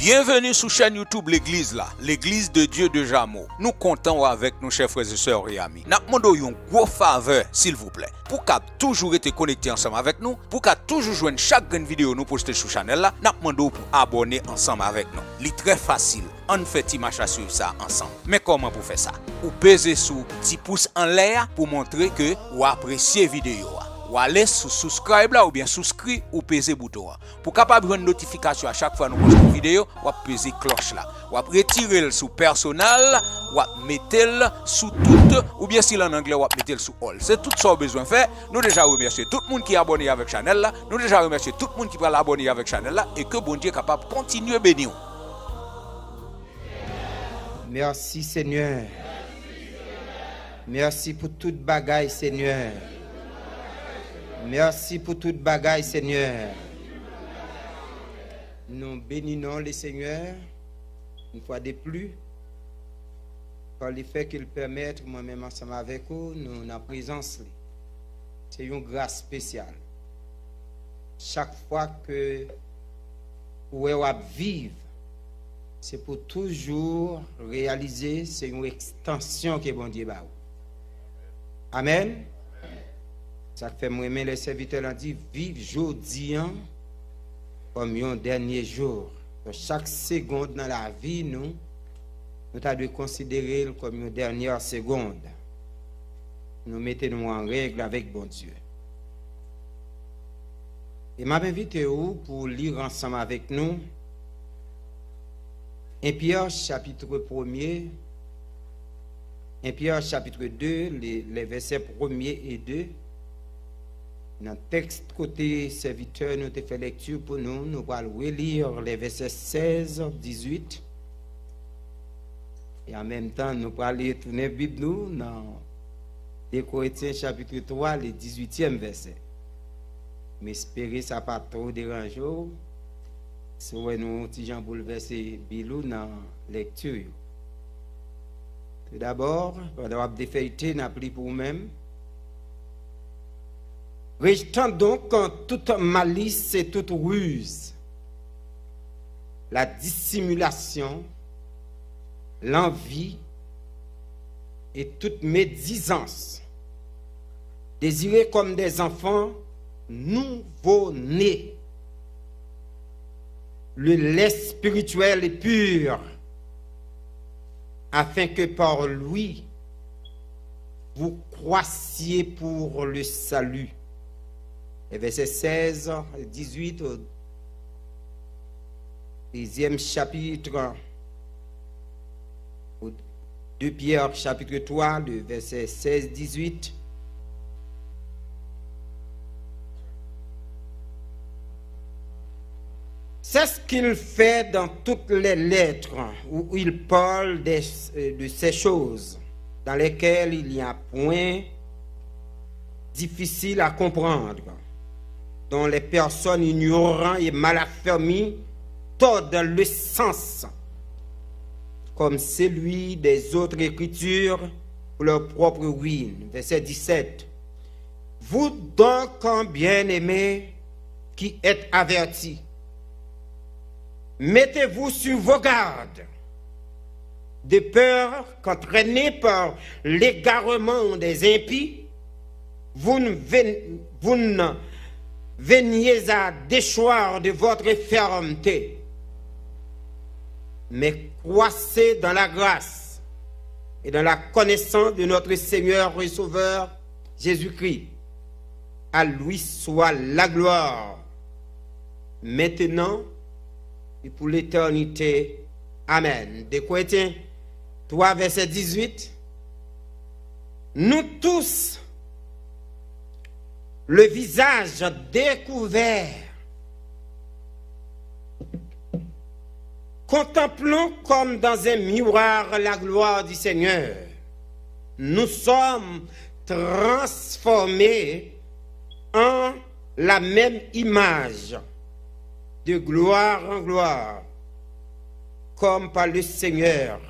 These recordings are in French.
Bienvenue sur chaîne YouTube l'église là, l'église de Dieu de Jamo. Nous comptons avec nos chers frères et sœurs et amis. Nous demandons une grosse faveur s'il vous plaît. Pour qu'à toujours être connecté ensemble avec nous, pour qu'à toujours joindre chaque grande vidéo nous poster sur chaîne là, nous demandons pour abonner ensemble avec nous. C'est très facile. On fait image à suivre ça ensemble. Mais comment pour faire ça? Ou peser sur petit pouce en l'air pour montrer que vous appréciez la vidéo. Ou aller sur subscribe là ou bien souscrire ou peser bouton. Pour capable avoir une notification à chaque fois nous postons une vidéo, ou peser cloche là. Ou retirer le sous personnel, ou mettre le sous tout ou bien si en anglais ou mettre le sous all. C'est tout ça qu'on a besoin de faire. Nous déjà remercier tout le monde qui est abonné avec la chaîne là. Nous déjà remercier tout le monde qui va l'abonner avec la chaîne là et que bon Dieu est capable de continuer à bénir. Merci Seigneur. Merci pour toute bagaille Seigneur. Merci pour toute bagaille, Seigneur. Nous bénissons le Seigneur, une fois de plus, par le fait qu'il permette, moi-même ensemble avec vous, nous en présence. C'est une grâce spéciale. Chaque fois que vous vivez, c'est pour toujours réaliser, c'est une extension que bon Dieu va. Amen. Ça fait moi aimer les serviteurs ont dit vive aujourd'hui comme un dernier jour. Donc, chaque seconde dans la vie nous devons considérer comme une dernière seconde. Nous mettons en règle avec bon Dieu. Et m'a invité pour lire ensemble avec nous 1 Pierre chapitre 1er, 1 Pierre chapitre 2, les versets 1er et 2. Dans le texte côté serviteur, nous avons fait lecture pour nous. Nous allons relire les versets 16, 18. Et en même temps, nous allons aller tourner la Bible nous dans 2 Corinthiens chapitre 3, le 18e verset. Mais espérez ça pas trop déranger. Si nous avons un bouleversé Bilou dans la lecture. Tout d'abord, pendant la défaité, nous appelons pour nous-mêmes. Rejetant donc toute malice et toute ruse, la dissimulation, l'envie et toute médisance. Désirez comme des enfants nouveau-nés le lait spirituel et pur, afin que par lui vous croissiez pour le salut. Et verset 16, 18, au 10e chapitre, 2 Pierre chapitre 3, le verset 16, 18. C'est ce qu'il fait dans toutes les lettres où il parle de ces choses dans lesquelles il n'y a point difficile à comprendre, dont les personnes ignorantes et mal affermies tordent le sens, comme celui des autres écritures pour leur propre ruine. Verset 17. Vous donc, bien-aimés, qui êtes avertis, mettez-vous sur vos gardes, de peur qu'entraînés par l'égarement des impies, vous ne veniez à déchoir de votre fermeté, mais croissez dans la grâce et dans la connaissance de notre Seigneur et Sauveur Jésus-Christ. À lui soit la gloire, maintenant et pour l'éternité. Amen. 2 Corinthiens 3, verset 18. Nous tous, le visage découvert, contemplons comme dans un miroir la gloire du Seigneur. Nous sommes transformés en la même image, de gloire en gloire, comme par le Seigneur,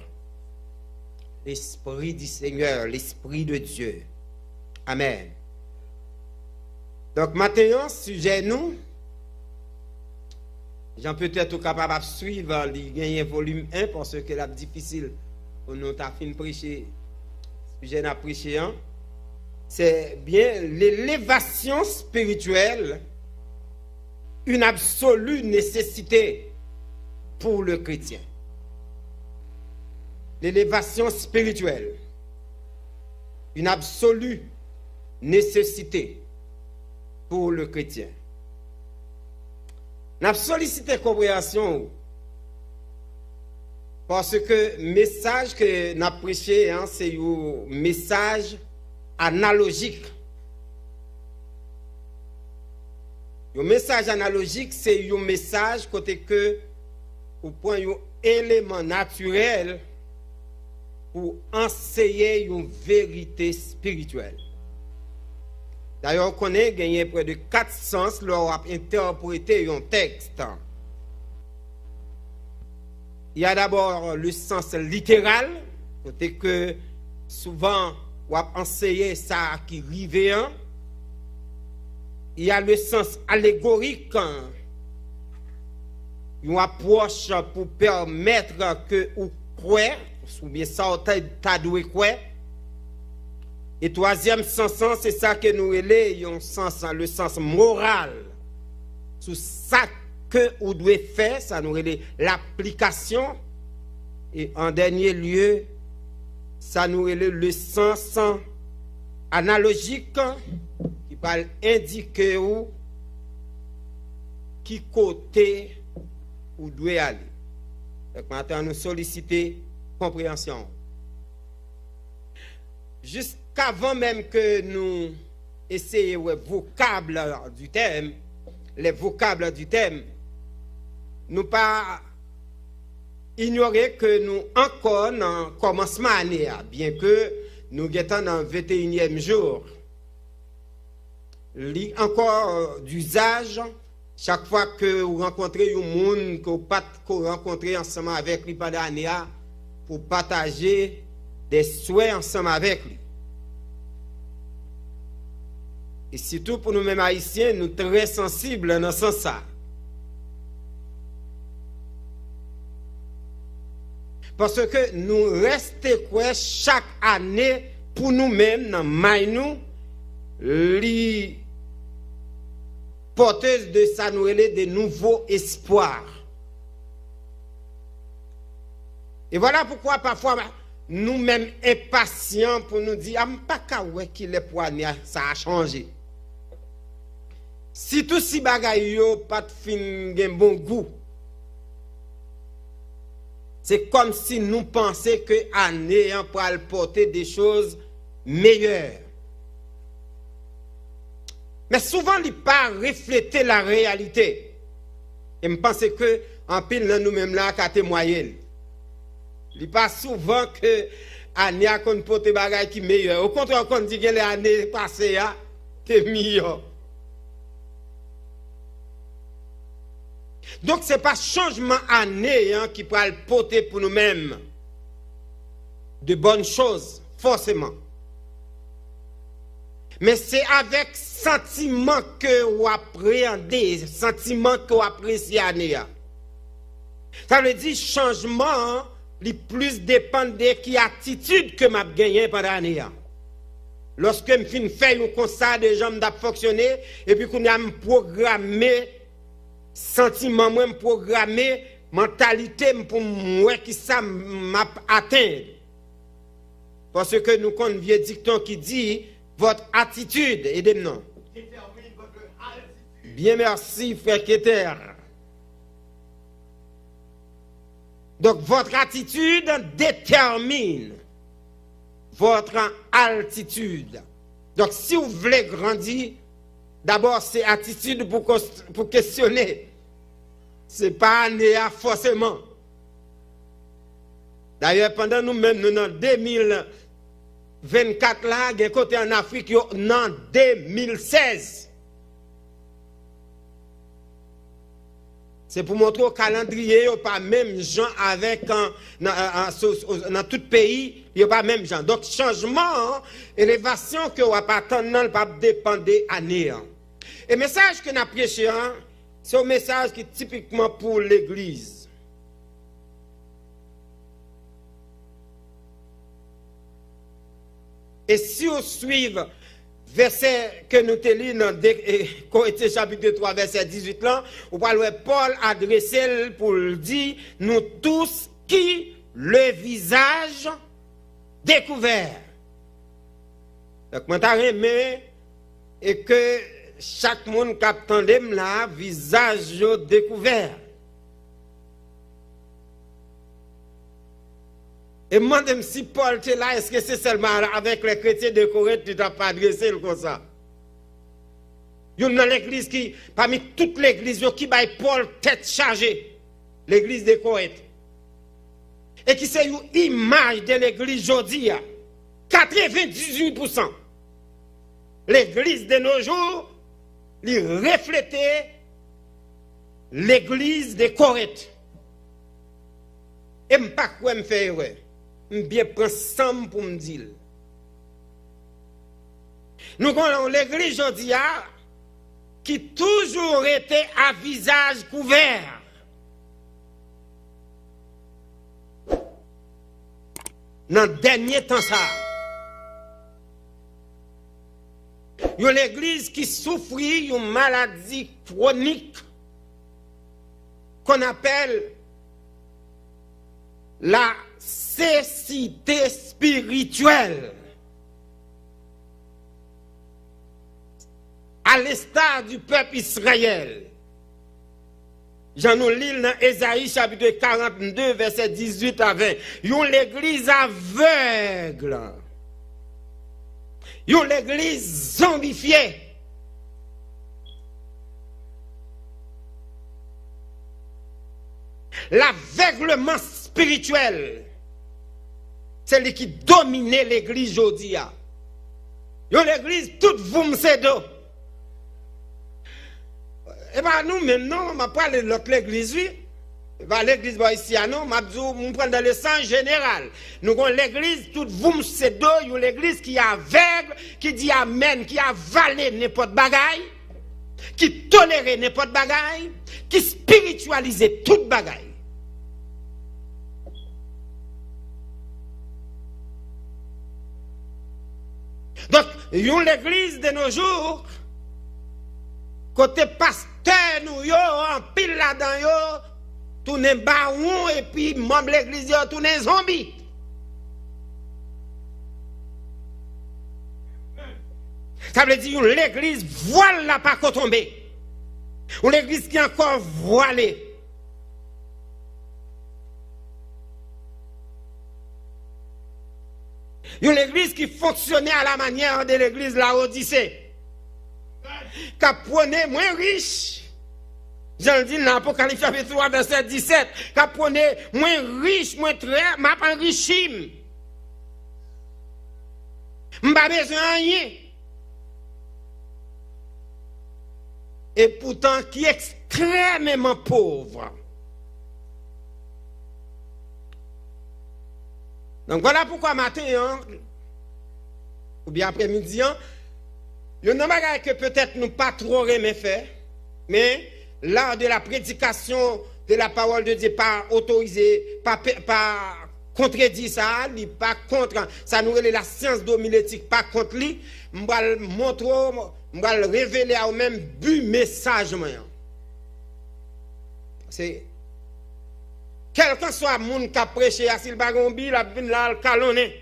l'Esprit du Seigneur, l'Esprit de Dieu. Amen. Donc maintenant, sujet nous, J'en peut-être capable de suivre, il gagne volume 1 parce que c'est difficile pour nous ta fin prêcher, sujet n'a prêché, hein? C'est bien l'élévation spirituelle, une absolue nécessité pour le chrétien. L'élévation spirituelle, une absolue nécessité pour le chrétien. N'a sollicité compréhension parce que le message que n'a prêché, hein, c'est un message analogique. Le message analogique, c'est un message côté que au point un élément naturel pour enseigner une vérité spirituelle. D'ailleurs, on connaît gagné près de 4 sens lors d'interpréter un texte. Il y a d'abord le sens littéral, côté que souvent on a enseigné ça qui rive. Il y a le sens allégorique, une approche pour permettre que ou croire, ou bien ça t'as doué croire. Et troisième sens, c'est ça que nous relayons, le sens moral. Sur ça que vous devez faire, ça nous relève l'application. Et en dernier lieu, ça nous relève le sens analogique qui va indiquer où, qui côté vous devez aller. Donc maintenant, nous solliciter compréhension. Jusqu'avant même que nous essayions les vocables du thème, nous pas ignorer que nous encore dans le commencement année, bien que nous sommes dans le 21e jour. Il encore d'usage, chaque fois que vous rencontrez un monde que vous rencontrez ensemble avec lui pendant l'année, pour partager des souhaits ensemble avec lui. Et surtout pour nous-mêmes haïtiens, nous sommes très sensibles dans ce sens. Parce que nous restons quoi chaque année pour nous-mêmes, dans nous, les porteuses de ça nous relève de nouveaux espoirs. Et voilà pourquoi parfois nous-mêmes impatients pour nous dire, pas qu'à ouais qu'il est pour ça a changé. Si tout si bagay yo pas de fin gen bon goût, c'est comme si nous pensions que année on pourra porter des choses meilleures. Mais souvent il pas refléter la réalité. Et me pense que en pile nous-mêmes là qu'à témoigner. Il pas souvent que année a qu'on porter bagay qui meilleur. Au contraire qu'on dit que les années passées a que meilleur. Donc, ce n'est pas changement année qui peut porter pour nous-mêmes de bonnes choses, forcément. Mais c'est avec sentiment que vous appréhendez, sentiment que vous appréciez année. Ça veut dire changement, le plus dépend de qui attitude que m'a gagné pendant l'année. Lorsque je fais un constat de gens d'ap fonctionner et puis qu'on a programmé sentiment moi programmé mentalité pour moi qui ça m'a atteint parce que nous connaissons un vieux dicton qui dit votre attitude aidez-nous bien merci frère Keter. Donc votre attitude détermine votre altitude. Donc si vous voulez grandir, d'abord, c'est attitude pour questionner. Ce n'est pas néa forcément. D'ailleurs, pendant nous-mêmes, nous, en 2024, là, il y a côté en Afrique, en 2016. C'est pour montrer au calendrier, il n'y a pas même gens avec, dans tout pays, il n'y a pas même gens. Donc, changement, élévation que vous n'avez pas attendre, pas dépendre année. Et le message que nous avons prêché, C'est un message qui est typiquement pour l'Église. Et si on suit verset que nous te lisons dans Corinthiens chapitre 3, verset 18 là, on parle Paul adressé pour dire nous tous qui le visage découvert. Donc, moi, t'as aimé et que chaque monde qui attendait là, visage découvert. Et moi, même si Paul était là, est-ce que c'est seulement avec les chrétiens de Corinthe que tu n'as pas adressé comme ça? Il y a dans l'église qui, parmi toutes les églises, qui baille Paul tête chargée, l'église de Corinthe. Et qui c'est une image de l'église aujourd'hui. 98%. L'église de nos jours, il reflétait l'église de Corinthe. Et je ne sais pas quoi me faire. Je bien prendre ensemble pour me dire. Nous avons l'église aujourd'hui qui toujours était à visage couvert. Dans le dernier temps, ça. Il y a l'église qui souffre d'une maladie chronique qu'on appelle la cécité spirituelle. À l'instar du peuple Israël. J'en nous lis dans Ésaïe chapitre 42, verset 18 à 20. Yon l'église aveugle. Yon l'église zombifiée. L'aveuglement spirituel, c'est lui qui dominait l'église aujourd'hui. Yon l'église toute vous m'sedo. Et bien nous maintenant, on va parler de l'autre église, oui. L'église ici, non, on prend dans le sens général. Nous avons l'église, toute vous c'est deux, l'église qui est aveugle, qui dit amen, qui a avalé n'importe bagaille, qui tolère n'importe bagaille, qui spiritualise toute bagaille. Donc, l'église de nos jours, côté pasteur, nous yo, en pile là-dedans yo, tourner baron et puis membre de l'église yo, tourner zombie. Ça veut dire l'église voile là pas tomber. Ou l'église qui est encore voilée. Une église qui fonctionnait à la manière de l'église Laodicée. Qui prenait moins riche. J'en dis dans l'Apocalypse chapitre 3, verset 17. Qui prenait moins riche, moins très, m'a pas enrichim. M'pas besoin de rien. Et pourtant qui est extrêmement pauvre. Donc voilà pourquoi matin, ou bien après-midi, il y a un bagage que peut-être nous pas trop aimé faire, mais l'art de la prédication de la parole de Dieu, pas autorisé, pas contredit ça, pas contre, ça nous relève la science d'homilétique, pas contre lui, je vais le montrer, je vais le révéler au même but message. C'est quelqu'un soit moun qui a prêché à s'il bagombi, la bin la calonné.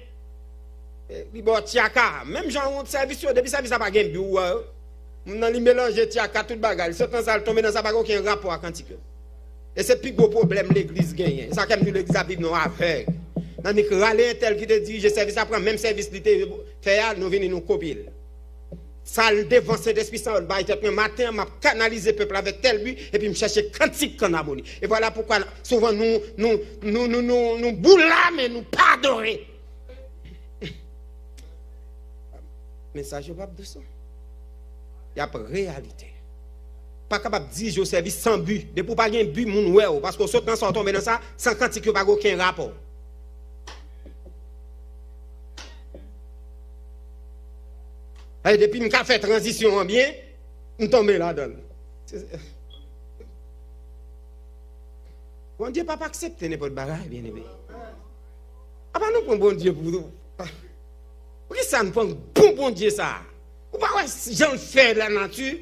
Li bo tiaka, même gens ont service depuis service a pas gen bi ou nan li mélanger tiaka tout bagage. Ce temps ça tomber dans ça pas aucun rapport à quantique. Et c'est plus gros problème l'église gagne. Ça comme l'église a vivre non avec. Dans ni râler tel qui te dit je service après même service li te faire nous venir nous copier. Ça le devant Saint-Esprit ça ba tête matin m'a canaliser peuple avec tel but et puis me chercher cantique en harmonie. Et voilà pourquoi souvent nous boula mais nous pas adorer. Message pas de ça. Il y a pas réalité. Pas capable de dire je service sans but, de pour pas gain but moun ouais parce que saute dans ça tomber dans ça sans cantique pas aucun rapport. Et depuis que fait transition en bien, nous tombons là-dedans. Bon Dieu, pas accepter n'importe bagaille, bien aimé. Ah, pas nous prendre bon Dieu pour nous. Pourquoi ça nous prend bon Dieu ça? Ou pas, j'en fais la nature?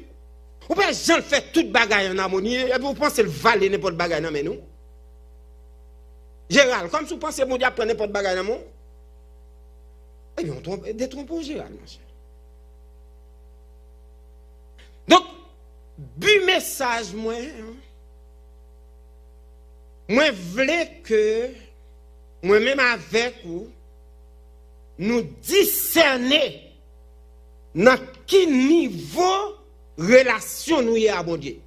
Ou pas, j'en fais toute bagaille en harmonie? Et puis vous pensez le valer n'importe bagaille dans nous? Gérald, comme si vous pensez bon Dieu prendre n'importe bagaille dans nous? Eh bien, on détrompe Gérald, mon cher. Donc, but message, moi voulais que, moi-même avec vous, nous discerner dans quel niveau relation nous y a à bon Dieu.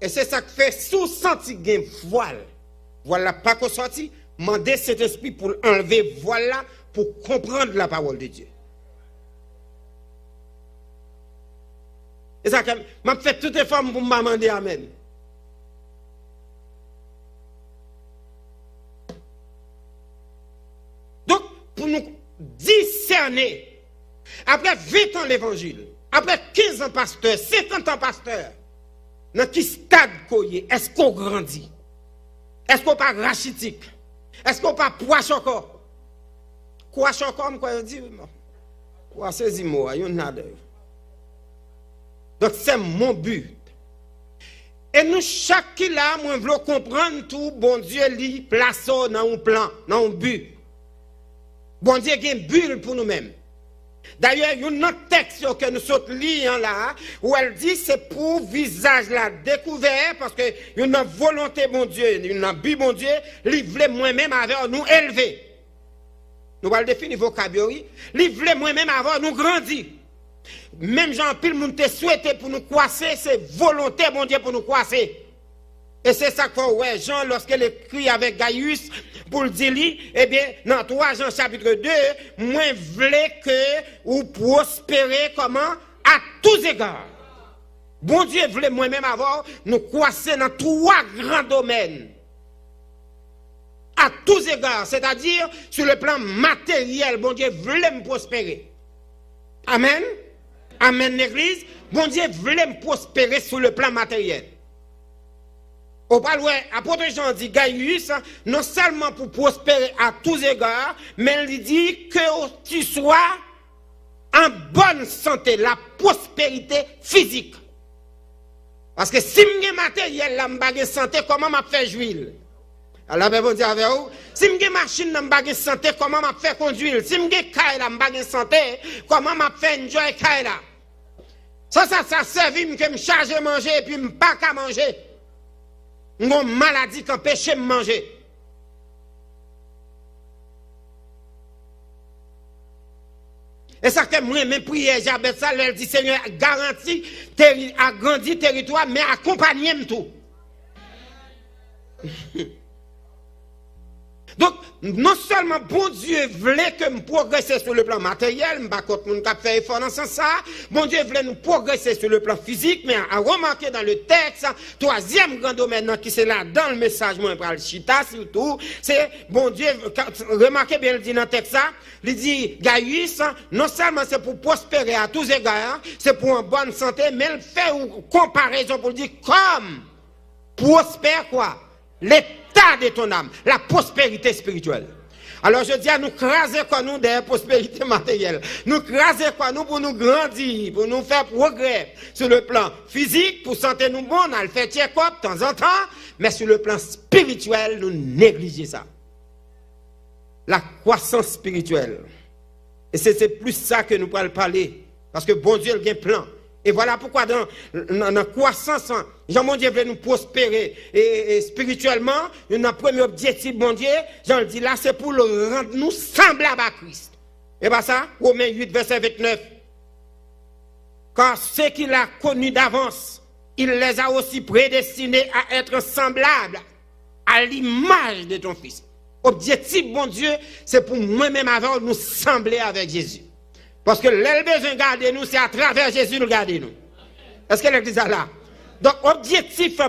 Et c'est ça que fait sous senti gain voile. Voilà pas qu'on sorti, mandez cet esprit pour enlever voilà pour comprendre la parole de Dieu. Et ça m'a fait toutes les femmes pour m'amender amen. Donc pour nous discerner après 20 ans l'évangile, après 15 ans pasteur, 50 ans pasteur, dans quel stade est-ce qu'on grandit? Est-ce qu'on pas rachitique? Est-ce qu'on pas poisse encore? Quoi encore, quoi dit? Quoi c'est mots, il y en a deux. Donc c'est mon but. Et nous, chaque qui là, moi, voulons comprendre tout, bon Dieu, lui, place dans un plan, dans un but. Bon Dieu, il y a un but pour nous-mêmes. D'ailleurs, il y a un autre texte que nous sommes liés là, où elle dit c'est pour visage là découvert, parce que il y a une volonté, bon Dieu, il y a un but, bon Dieu, il voulait moi-même avoir nous élever. Nous allons définir le vocabulaire. Il voulait moi-même avoir nous grandir. Même Jean-Pile, nous te souhaité pour nous croiser, c'est volonté, bon Dieu, pour nous croiser. Et c'est ça que ouais, Jean, lorsqu'il écrit avec Gaius, pour le dire, eh bien, dans 3 Jean chapitre 2, moi, voulais que vous prospérez comment? À tous égards. Bon Dieu voulait moi-même avoir nous croiser dans 3 grands domaines. À tous égards, c'est-à-dire sur le plan matériel, bon Dieu voulait me prospérer. Amen. Amen, l'église. Bon Dieu voulait me prospérer sur le plan matériel. Au parloir, apôtre Jean dit, Gaius, non seulement pour prospérer à tous égards, mais il dit que tu sois en bonne santé, la prospérité physique. Parce que si je suis matériel, je n'ai pas santé, comment je fais jouir? Alors, je vais dire avec vous, si je suis machine, je n'ai pas santé, comment je fais conduire? Si je suis caille, je n'ai pas santé, comment je fais enjoy caille là? Ça servi que me charger manger et puis me pas qu'à manger. Mon maladie qui empêche de manger. Et ça que moi, même prière, j'appelle ça, elle dit, Seigneur, garantis, agrandis territoire, mais accompagnez-moi tout. Donc, non seulement bon Dieu voulait que nous progressions sur le plan matériel, mais par contre, nous avons fait effort dans ce sens, bon Dieu voulait nous progresser sur le plan physique, mais à remarquer dans le texte, 3e grand domaine qui c'est là, dans le message, moi, pour le chita, surtout, c'est, bon Dieu, remarquez bien, il dit dans le texte, il dit, Gaius, non seulement c'est pour prospérer à tous égards, c'est pour une bonne santé, mais il fait une comparaison pour dire, comme, prospère quoi? L'état de ton âme, la prospérité spirituelle. Alors je dis à nous craser quoi nous des prospérités matérielles. Nous craser quoi nous pour nous grandir, pour nous faire progrès sur le plan physique, pour santé nous bon, on le fait check-up de temps en temps, mais sur le plan spirituel, nous négligeons ça. La croissance spirituelle. Et c'est plus ça que nous pourrons parler. Parce que bon Dieu, il a un plan. Et voilà pourquoi dans la croissance, Jean-Mon Dieu veut nous prospérer et spirituellement, notre premier objectif, bon Dieu, Jean le dit là, c'est pour le rendre nous semblables à Christ. Et bien ça, Romains 8, verset 29. Car ceux qu'il a connus d'avance, il les a aussi prédestinés à être semblables à l'image de ton Fils. Objectif, bon Dieu, c'est pour moi-même avant nous sembler avec Jésus. Parce que le besoin de garder nous, c'est à travers Jésus nous garder nous. Est-ce que l'église est là? Donc, objectif,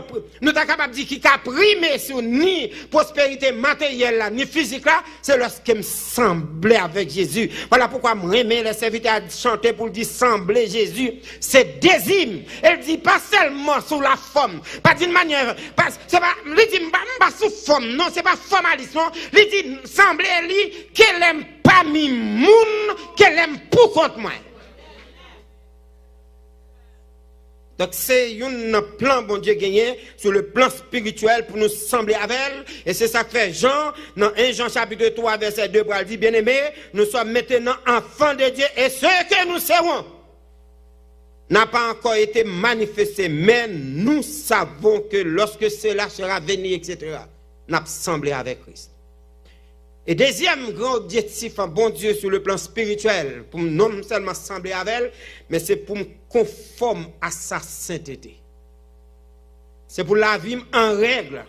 nous sommes capables de dire qu'il a primé sur ni prospérité matérielle, là, ni physique, là, c'est lorsqu'il me semblait avec Jésus. Voilà pourquoi moi, j'aime les serviteurs à chanter pour dire sembler Jésus. C'est désir. Elle dit pas seulement sous la forme, pas d'une manière, c'est pas, il dit pas sous forme, non, c'est pas formalisme, il dit sembler lui, qu'elle aime pas mi moun, qu'elle aime pour contre moi. Donc c'est un plan, bon Dieu, gagné sur le plan spirituel pour nous sembler avec elle. Et c'est ça que fait Jean, dans 1 Jean chapitre 3, verset 2, pour dire, bien aimé, nous sommes maintenant enfants de Dieu et ce que nous serons n'a pas encore été manifesté, mais nous savons que lorsque cela sera venu, etc., nous avons semblé avec Christ. Et deuxième grand objectif, bon Dieu, sur le plan spirituel, pour non seulement sembler avec elle, mais c'est pour me conformer à sa sainteté. C'est pour la vie en règle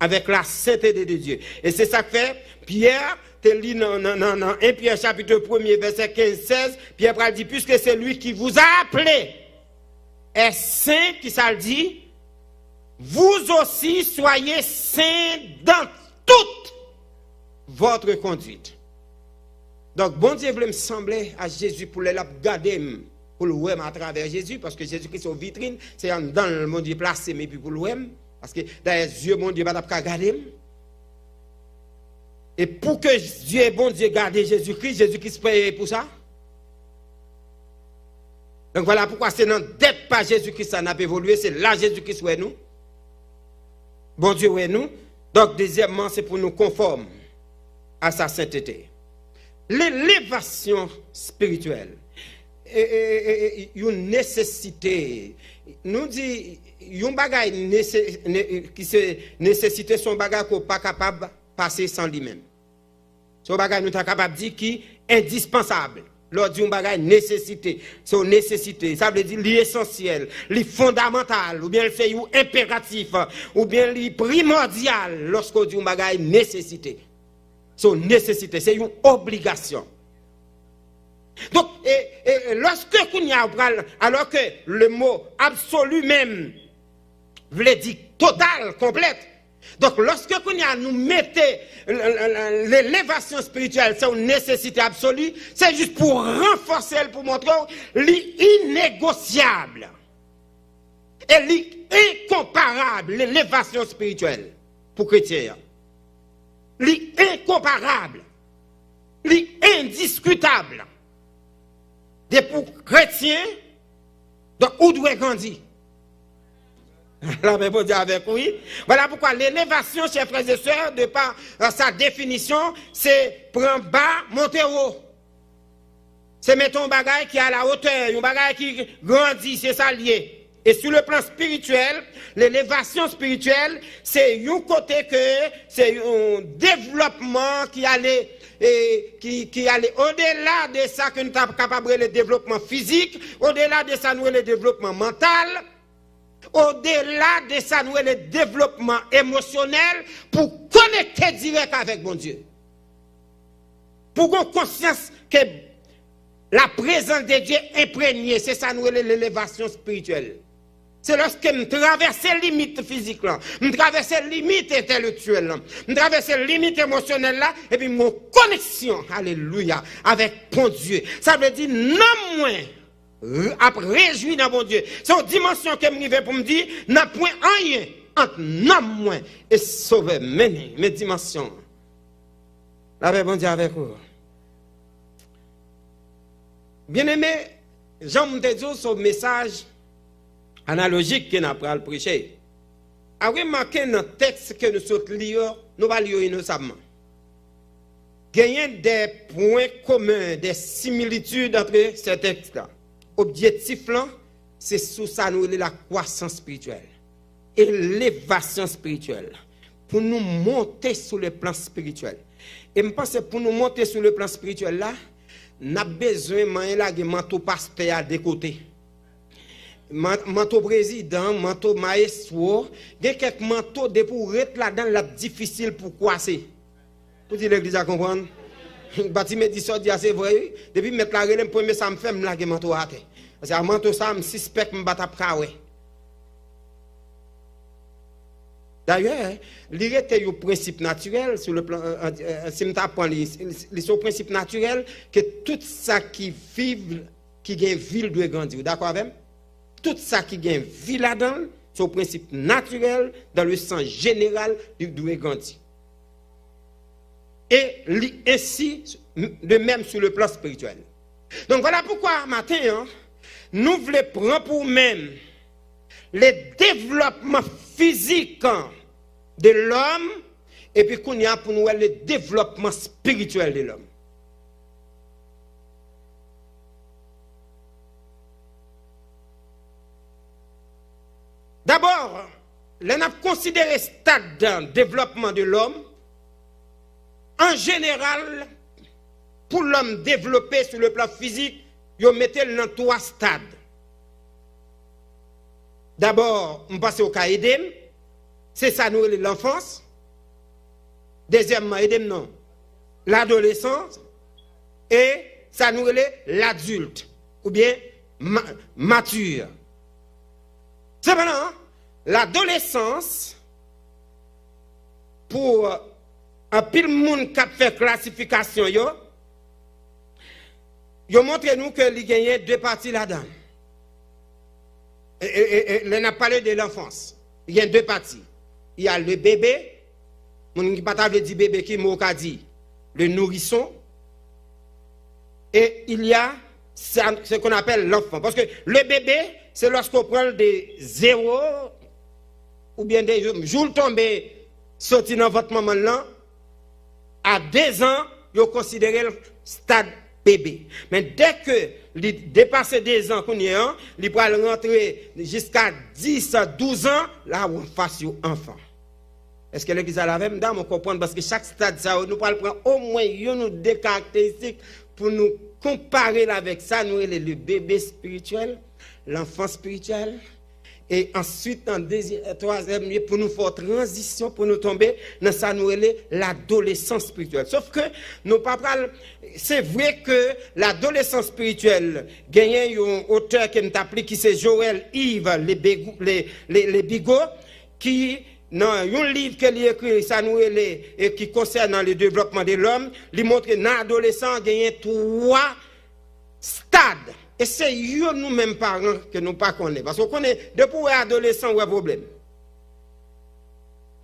avec la sainteté de Dieu. Et c'est ça que fait Pierre, te lit dans 1 Pierre chapitre 1er, verset 15-16, Pierre dit, puisque c'est lui qui vous a appelé, est saint, qui ça le dit, vous aussi soyez saints dans toute votre conduite. Donc, bon Dieu voulait me sembler à Jésus pour le garder, pour le voir à travers Jésus, parce que Jésus Christ est aux vitrines, c'est dans le monde Dieu placé, mais puis pour le voir, parce que dans les yeux, mon Dieu, va pas garder. Et pour que Dieu, bon Dieu, garde Jésus-Christ, Jésus-Christ paye pour ça. Donc voilà pourquoi c'est dans dette pas Jésus-Christ, ça n'a pas évolué, c'est là Jésus-Christ où est nous. Bon Dieu où est nous. Donc deuxièmement, c'est pour nous conformer à sa sainteté. L'élévation spirituelle est une nécessité. Nous dit, un bagage qui se nécessite son bagage qu'on n'est pas capable de passer sans lui-même. Son bagage nous sommes capables de dire qui est indispensable. Lors d'un bagage nécessité, c'est une nécessité. Ça veut dire l'essentiel, le fondamental, ou bien le fait impératif, ou bien le primordial lorsqu'on dit un bagage nécessité. C'est une nécessité, c'est une obligation. Donc, lorsque alors que le mot absolu même veut dire total, complète. Donc, lorsque nous mettons l'élévation spirituelle, c'est une nécessité absolue, c'est juste pour renforcer, pour montrer l'inégociable et l'incomparable, l'élévation spirituelle pour chrétiens. L'incomparable, l'indiscutable. Et pour chrétiens, donc où doit grandir? Voilà pourquoi l'élévation, chers frères et sœurs, de par sa définition, c'est prendre bas, monter haut. C'est mettre un bagage qui est à la hauteur, un bagage qui grandit, c'est ça lié. Et sur le plan spirituel, l'élévation spirituelle, c'est un côté que c'est un développement qui allait au-delà de ça que nous sommes capables de le développement physique, au-delà de ça nous le développement mental, au-delà de ça nous le développement émotionnel pour connecter direct avec mon Dieu. Pour qu'on conscience que la présence de Dieu est imprégnée, c'est ça nous l'élévation spirituelle. C'est lorsque nous traversons les limites physiques, nous traversons les limites intellectuelles, nous traversons les limites émotionnelles, et puis mon connexion, alléluia, avec mon Dieu. Ça veut dire, non moins, après réjouir dans mon Dieu. C'est une dimension que je pour me dire, n'a point rien entre non moins et sauver mes dimensions. La bon Dieu avec vous. Bien aimé, Jean Montezot, son message analogique que nous avons prêché. A remarqué dans le texte que nous sommes lire, nous allons lire innocemment. Gagner des points communs, des similitudes entre ces textes-là. Objectif là, c'est sous ça nous la croissance spirituelle, élévation spirituelle, pour nous monter sur le plan spirituel. Et je pense que pour nous monter sur le plan spirituel là, nous avons besoin de manteau pasteur de côté. Manteau président, manteau maestro, il y a quelques manteaux de pour être là-dedans, là difficile pour croiser. Pour dire l'église à comprendre. Bâti me dit ça, c'est vrai. Depuis mettre la relève, premier ça me fait me laguer manteau à terre. Parce que manteau ça me suspecte me battre après. D'ailleurs, il y a un principe naturel sur le plan, si je apprends, c'est un principe naturel que tout ça qui vit, qui gagne ville doit grandir. D'accord avec? Tout ça qui gagne vie là-dedans, c'est un principe naturel dans le sens général doit grandir. Et ainsi, de même sur le plan spirituel. Donc voilà pourquoi, matin, hein, nous voulons prendre pour même le développement physique de l'homme et puis qu'on y a pour nous le développement spirituel de l'homme. D'abord, on a considéré le stade de développement de l'homme. En général, pour l'homme développé sur le plan physique, il mettait dans 3 stades. D'abord, on passe au cas Edem, c'est ça nous l'enfance. Deuxièmement, Edem non, l'adolescence. Et ça nous l'adulte, ou bien mature. C'est maintenant, l'adolescence, pour un pile monde qui a fait classification, yo montre nous que il y a 2 parties là-dedans. Et on a parlé de l'enfance. Il y a 2 parties. Il y a le bébé, mon qui pas dit bébé qui m'a dit le nourrisson, et il y a ce qu'on appelle l'enfant. Parce que le bébé, c'est lorsqu'on prend des 0 ou bien des jours tombés sortis dans votre maman là, à 2 ans, vous considérez le stade bébé. Mais dès que il dépasse 2 ans, il peut rentrer jusqu'à 10, 12 ans, là on face un enfant. Est-ce que l'église a la même dame, on comprend? Parce que chaque stade, ça, nous parlons au moins une des caractéristiques pour nous comparer avec ça. Nous, le bébé spirituel, l'enfant spirituel. Et ensuite, en 3e lieu, pour nous faire transition, pour nous tomber dans ça, nous l'adolescence spirituelle. Sauf que, nous pas c'est vrai que l'adolescence spirituelle, gagne un auteur qui nous appelé, qui c'est Joël Yves les Bigot, qui, dans un livre qu'il a écrit, ça nous et qui concerne le développement de l'homme, il montre que dans l'adolescent, gagne 3 stades. Et c'est nous-mêmes parents que nous ne connaissons pas. Parce qu'on connaît, depuis qu'on est adolescent, on a un problème.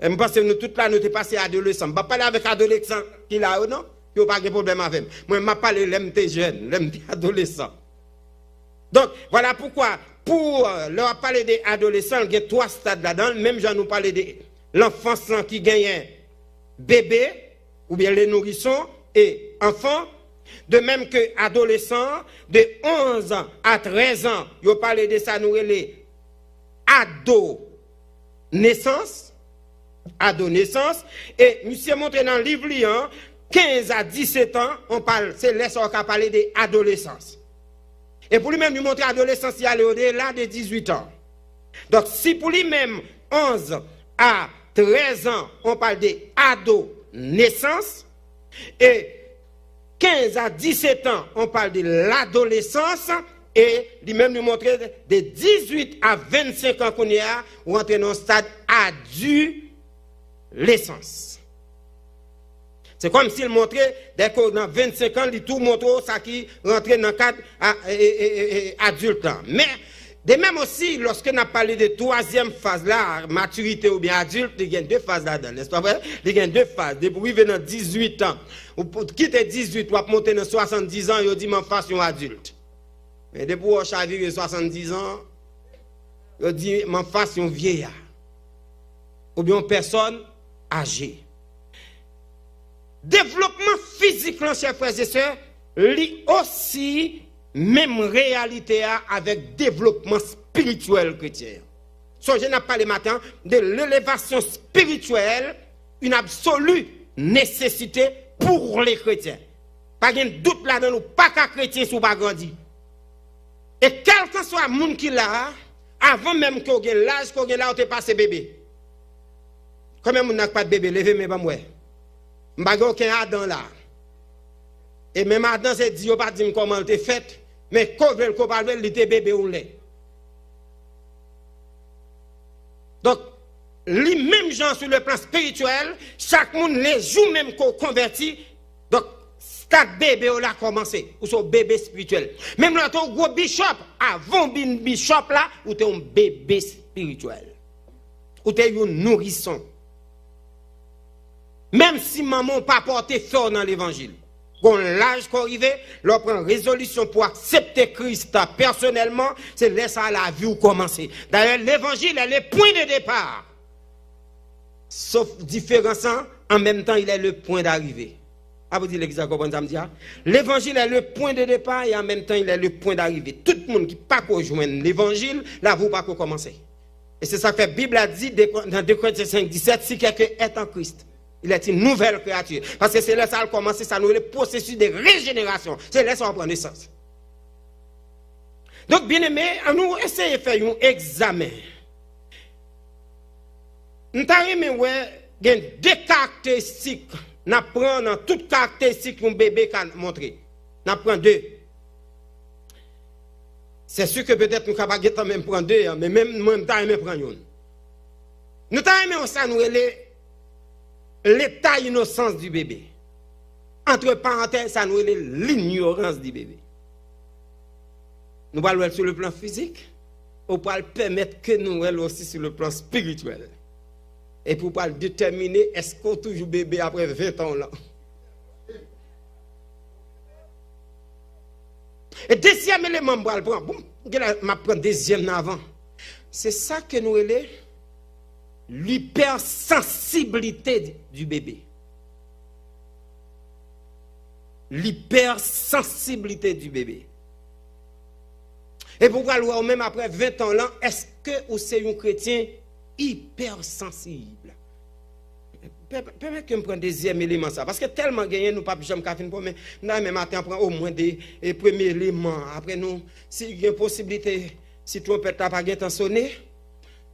Et je pense que nous, toute là, nous sommes passés adolescents. Je ne vais pas parler avec adolescents qui là, non? Qui n'ont pas de problème avec. Moi, je ne parle de l'MT jeune, l'MT adolescent. Donc, voilà pourquoi, pour leur parler des adolescents, il y a 3 stades là-dedans. Même genre, nous parler de l'enfance qui gagne bébé, ou bien les nourrissons, et enfants. De même que adolescents, de 11 à 13 ans, ils parlent de ça, nous les ado-naissance, et monsieur montré dans le livre, 15 à 17 ans, on parle, c'est là qu'on a parlé de adolescence. Et pour lui-même, nous montrer adolescence, il y a au-delà de 18 ans. Donc, si pour lui-même, 11 à 13 ans, on parle de ado-naissance, et 15 à 17 ans, on parle de l'adolescence, et lui-même nous montrer de 18 à 25 ans qu'on y a, on entre dans le stade adolescence. C'est comme s'il montrait, dès qu'on a 25 ans, il tout montre ça qui rentre dans le cadre adulte. Mais, de même aussi, lorsqu'on a parlé de 3e phase là, maturité ou bien adulte, il y a 2 phases là-dedans, n'est-ce pas vrai? Il y a 2 phases. Depuis qu'il dans 18 ans, ou pour quitter 18, ou monter dans 70 ans, il dit m'en face un adulte. Mais depuis qu'on chavire 70 ans, il dit m'en face un vieillard. Ou bien une personne âgée. Développement physique, chers frères et sœurs, lit aussi même réalité avec développement spirituel chrétien. So, je n'ai pas le matin de l'élévation spirituelle, une absolue nécessité pour les chrétiens. Pas de doute là-dedans, pas qu'un chrétien soit pas grandi. Et quel que soit le monde qui l'a, avant même qu'on ait l'âge qu'on ait là, on te passe bébé. Combien de monde n'a pas de bébé? Levez mes bamboues. Je n'ai pas aucun Adam là. Et même Adam, c'est dit, pas dire comment il était fait, mais quand il était bébé ou lait. Donc, les mêmes gens sur le plan spirituel, chaque monde les joue même qu'on convertit. Donc, stade bébé, on a commencé. Ou son bébé spirituel. Même là, ton gros bishop, avant bishop là, ou t'es un bébé spirituel. Ou t'es un nourrisson. Même si maman n'a pas porté fort dans l'évangile. Quand l'âge qu'on arrive, l'on prend résolution pour accepter Christ personnellement, c'est laisser à la vie ou commencer. D'ailleurs, l'évangile est le point de départ. Sauf différenciant, en même temps, il est le point d'arrivée. Ah, vous dites l'exact, comprenez ça me dit? L'évangile est le point de départ et en même temps, il est le point d'arrivée. Tout le monde qui n'a pas rejoindre l'évangile, là, vous pas commencer. Et c'est ça que la Bible a dit dans 2 Corinthiens 5, 17, si quelqu'un est en Christ, il est une nouvelle créature. Parce que c'est là que ça a commencé, ça nous le processus de régénération. C'est là que ça va prendre naissance. Donc, bien aimé, nous essayons de faire un examen. Nous avons deux caractéristiques. Nous prenons toutes caractéristiques qu'un bébé can montrer. Nous prenons deux. C'est sûr que peut-être nous ne pouvons pas même prendre deux, mais même temps, nous prenons une. Nous avons ça, nous l'état d'innocence du bébé. Entre parenthèses, ça nous est l'ignorance du bébé. Nous allons sur le plan physique, on va permettre que nous allons aussi sur le plan spirituel. Et pour pas déterminer, est-ce qu'on toujours bébé après 20 ans là? Et deuxième élément, je vais prendre deuxième avant. C'est ça que nous allons l'hypersensibilité du bébé. L'hypersensibilité du bébé. Et pourquoi alors même après 20 ans là, est-ce que vous êtes un chrétien hypersensible? Permettez que je prenne deuxième élément ça. Parce que tellement gagné, nous pas jamais café pour mais nous même matin on prend au moins des premiers éléments. Après nous, s'il y a une possibilité, si trompette n'a pas bien sonné,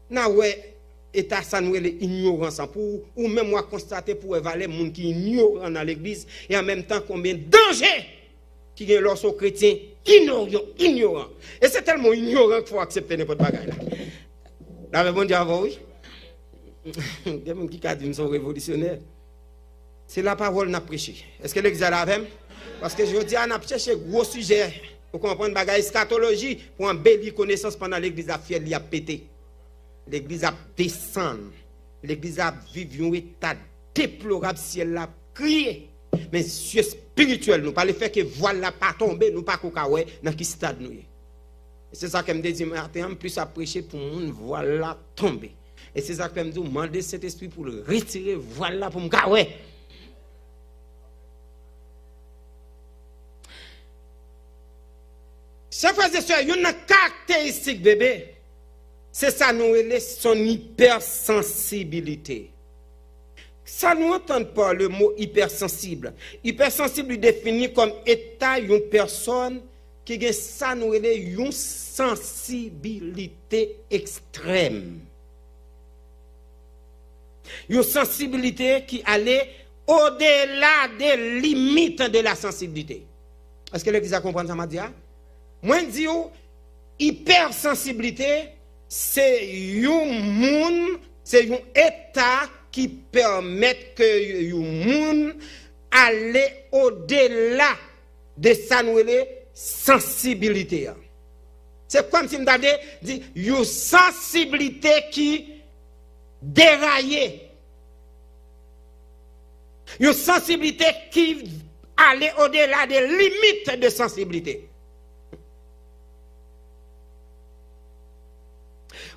na ouais. Et ça nous est ignorance pour ou même moi constater pour évaluer les gens qui ignorent dans l'église et en même temps combien de dangers qui sont lorsqu'ils chrétiens ignorants. Et c'est tellement ignorant qu'il faut accepter n'importe quoi. Là, le bon Dieu avant, oui. Il y a des gens qui disent qu'ils sont révolutionnaires. C'est la parole n'a prêché. Est-ce que l'église est là avec? Parce que je dis, on a cherché un gros sujet pour comprendre la eschatologie, pour embellir connaissance pendant l'église a fait, il a pété. L'église a descendu. L'église a vécu un état déplorable si elle a crié. Mais Dieu spirituel, nous pas le fait que voile n'a pas tombé, nous pas kokawe dans qui stade nous. C'est ça que me dit matin, plus à prêcher pour moun voile là tomber. Et c'est ça que me dit demander cet esprit pour le retirer voile là pour me kawe. Chers frères et sœurs, il y a une caractéristique bébé. C'est ça nous son hypersensibilité. Ça nous entend pas le mot hypersensible. Hypersensible est défini comme état d'une personne qui a ça nous une sensibilité extrême. Une sensibilité qui allait au-delà des limites de la sensibilité. Est-ce que l'église a compris ça m'a dit? Moi je dis hypersensibilité c'est un monde, c'est un état qui permet que un monde aille au-delà de sa sensibilité. C'est comme si on avait dit une sensibilité qui déraille. Une sensibilité qui allait au-delà des limites de sensibilité.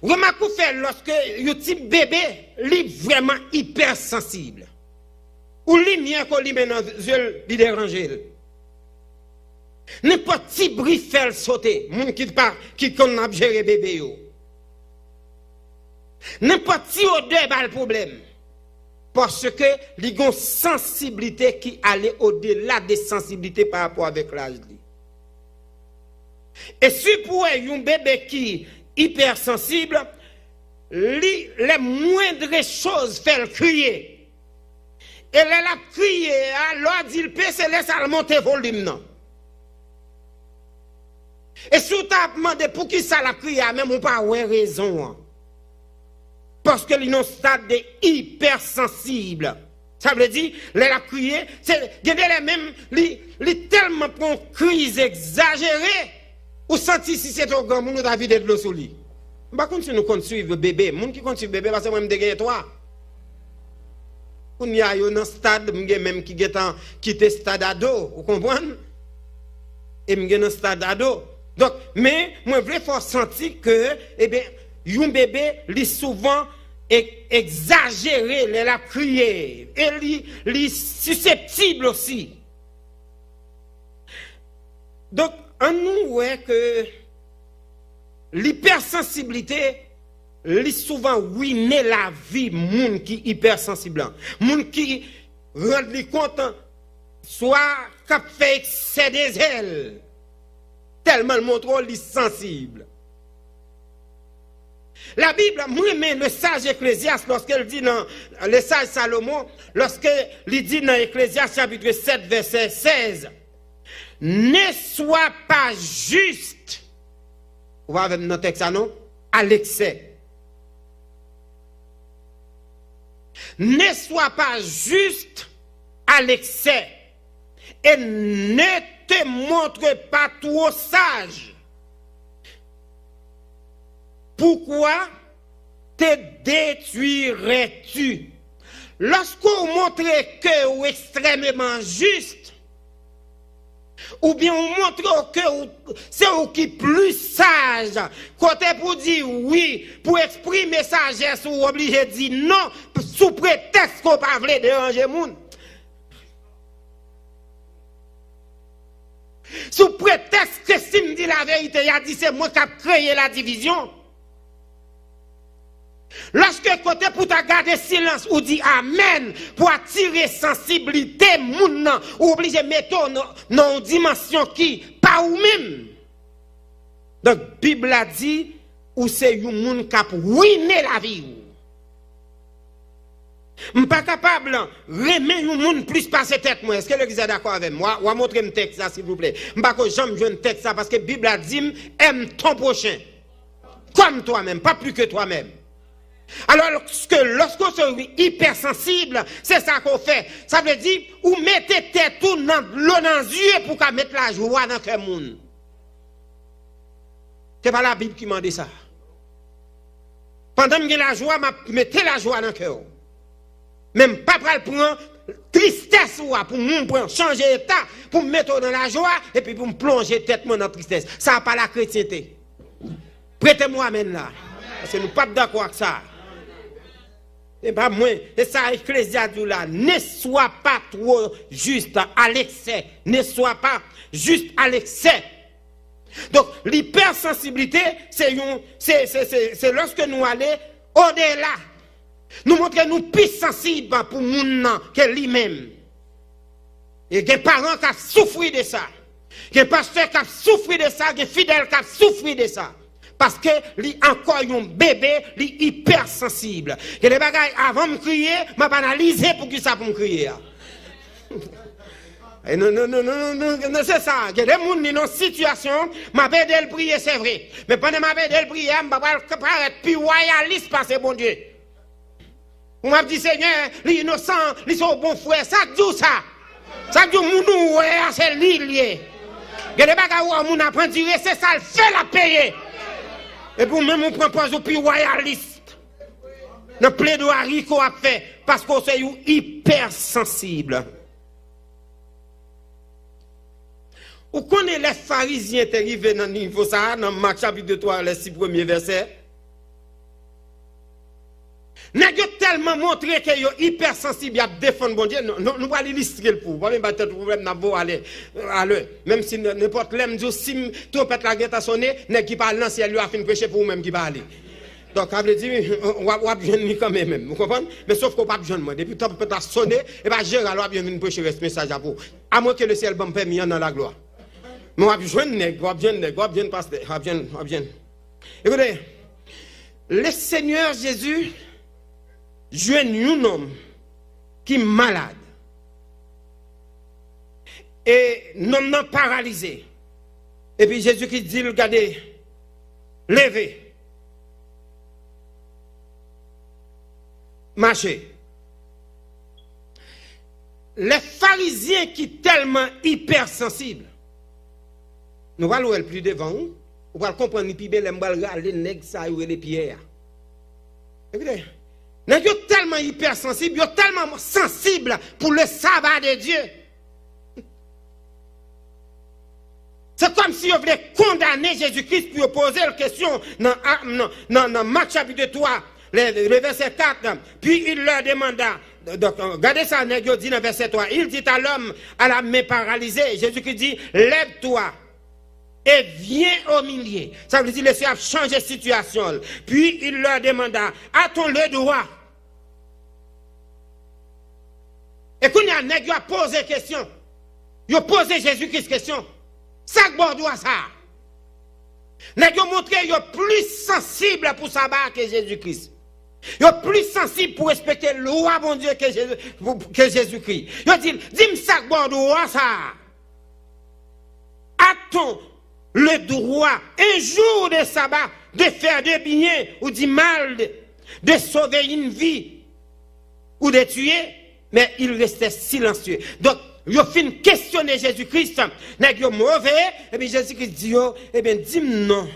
Remarquez fait lorsque un type bébé est vraiment hypersensible. Ou lumière qu'on lui met dans les yeux, il dérange. N'importe petit bruit fait sauter. Moun qui connaît gérer bébé. N'importe petit odeur pas le problème. Parce que il y a une sensibilité qui allait au-delà des sensibilités par rapport avec l'âge. Et si pour un bébé qui hypersensible, les moindres choses fait crier. Et elle a crié, alors il peut se laisser monter volume. Non. Et si tu as demandé pour qui ça l'a crié, même on pas raison. Parce que l'on stade de hypersensible. Ça veut dire, les la crier, c'est les mêmes, les tellement pour une crise exagérée, ou senti si c'est au grand monde, nous avons de l'eau sur lui. Par contre, si nous continuons le bébé, les gens qui continuent le bébé, parce que moi, je me toi. On y a un stade, même qui est quitté stade ado, vous comprenez? Et je suis dans stade ado. Donc, mais, moi, je veux sentir que, eh bien, un bébé, il souvent exagéré, il a crié, et il est susceptible aussi. Donc, on nous voit que l'hypersensibilité, li souvent ruiner la vie moun qui hypersensible, moun qui rend li compte soit qu'a fait excès des ailes tellement le montre li sensible. La Bible moi-même le sage Ecclésiaste lorsqu'elle dit dans le sage Salomon lorsqu'il dit dans Ecclésiaste chapitre 7 verset 16 ne sois pas juste, on va avec notre texte non, à l'excès. Ne sois pas juste à l'excès et ne te montre pas trop sage. Pourquoi te détruirais-tu? Lorsqu'on montre que vous extrêmement juste, ou bien on montre que c'est vous qui plus sage, côté pour dire oui, pour exprimer sagesse, ou obligé de dire non, sous prétexte qu'on ne peut pas déranger les gens. Sous prétexte que si me dit la vérité, il a dit c'est moi qui ai créé la division. Lorsque côté pour ta garder silence ou dit amen pour attirer sensibilité moun nan ou obligé mettre dans une dimension qui pas ou même. Donc Bible a dit ou c'est un moun qui a ruiné la vie. Je pas capable remettre un moun plus passer tête moi. Est-ce que l'église est d'accord avec moi? Ou montrer un texte ça s'il vous plaît. Je pas que jamais je un texte ça parce que Bible a dit aime ton prochain comme toi-même, pas plus que toi-même. Alors, lorsqu'on est hypersensible, c'est ça qu'on fait. Ça veut dire, ou mettez tête tout dans l'eau dans les yeux pour qu'on mette la joie dans le monde. Ce n'est pas la Bible qui m'a dit ça. Pendant que j'ai la joie, mettez la joie dans le cœur. Même pas pour prendre tristesse pour changer d'état, pour me mettre dans la joie et puis pour me plonger tête dans la tristesse. Ça n'a pas la chrétienté. Prêtez-moi amen là. Parce que nous ne sommes pas d'accord avec ça. Et pas moins. Et ça, Ecclésiaste dit là, ne sois pas trop juste à l'excès. Ne sois pas juste à l'excès. Donc, l'hypersensibilité, c'est lorsque nous allons au-delà. Nous montrons nous plus sensibles pour moun que lui-même. Et il y a des parents qui ont souffert de ça. Il y a des pasteurs qui ont souffert de ça. Il y a des fidèles qui ont souffert de ça. Parce que li encore un bébé, li hypersensible. Il y a des bagailles avant de crier, m'a analysé pour que ça pour me crier. Non, c'est ça. Il y a des gens qui sont dans une situation, m'a aidé à prier, c'est vrai. Mais pendant que m'a aidé à prier, je ne vais pas paraître plus royaliste parce que bon Dieu. On m'a dit, Seigneur, les innocents, ils sont bons frères. Ça dit ça. Ça dit, nous, c'est l'île. Il y a des bagailles où on apprend à dire, c'est ça, le fait la payer. Et pour même on prend pas au plus royaliste. Le plaidoirie qu'on a fait parce qu'on est hypersensible. Ou connaît les pharisiens arrivés dans le niveau ça, dans Marc chapitre 3, les 6 premiers versets. N'a tellement montré que yo hypersensible à défendre bon Dieu, nous pas illustrer pour. Pas même battre problème n'a beau aller même si n'importe l'aime dit si trompette la guette a sonné, n'est qui parle dans ciel lui a fait prêcher pour vous même qui parler. Donc ça veut dire on va jeune quand même, vous comprenez? Mais sauf qu'on pas jeune moi depuis trompette a sonné et ben Gérald va venir prêcher ce message à vous. À moins que le ciel me permet dans la gloire. Mais on va jeune nèg, on va jeune pasteur, on va jeune. Écoutez, le Seigneur Jésus jeune un homme qui est malade et l'homme est paralysé et puis Jésus qui dit regardez levez marcher. Les pharisiens qui sont tellement hypersensibles, nous allons le plus devant nous, on va comprendre les pibes, les nègres, ça, les pierres. Écoutez, nous sommes tellement hypersensibles, nous sommes tellement sensibles pour le sabbat de Dieu. C'est comme si on voulait condamner Jésus-Christ pour poser la question dans Marc chapitre 3, le verset 4. Puis il leur demanda, donc, regardez ça, Négio dit dans verset 3, il dit à l'homme à la main paralysée, Jésus-Christ dit, lève-toi et viens au milieu. Ça veut dire, le Seigneur a changé de situation. Puis il leur demanda, a-t-on le droit? Et quand il y a un Négio a posé question, il a posé Jésus-Christ question. Ça doit ça. Nèg yo montré yo plus sensible pour sabbat que Jésus-Christ. Yo plus sensible pour respecter le roi bon Dieu que Jésus-Christ. Yo dit, dis-moi ça doit ça. A-t-on le droit un jour de sabbat de faire du bien ou du mal, de sauver une vie ou de tuer? Mais il restait silencieux. Donc yo fin questionner Jésus-Christ, nèg yo mauvais, et puis Jésus-Christ dit yo, eh bien dis-moi non.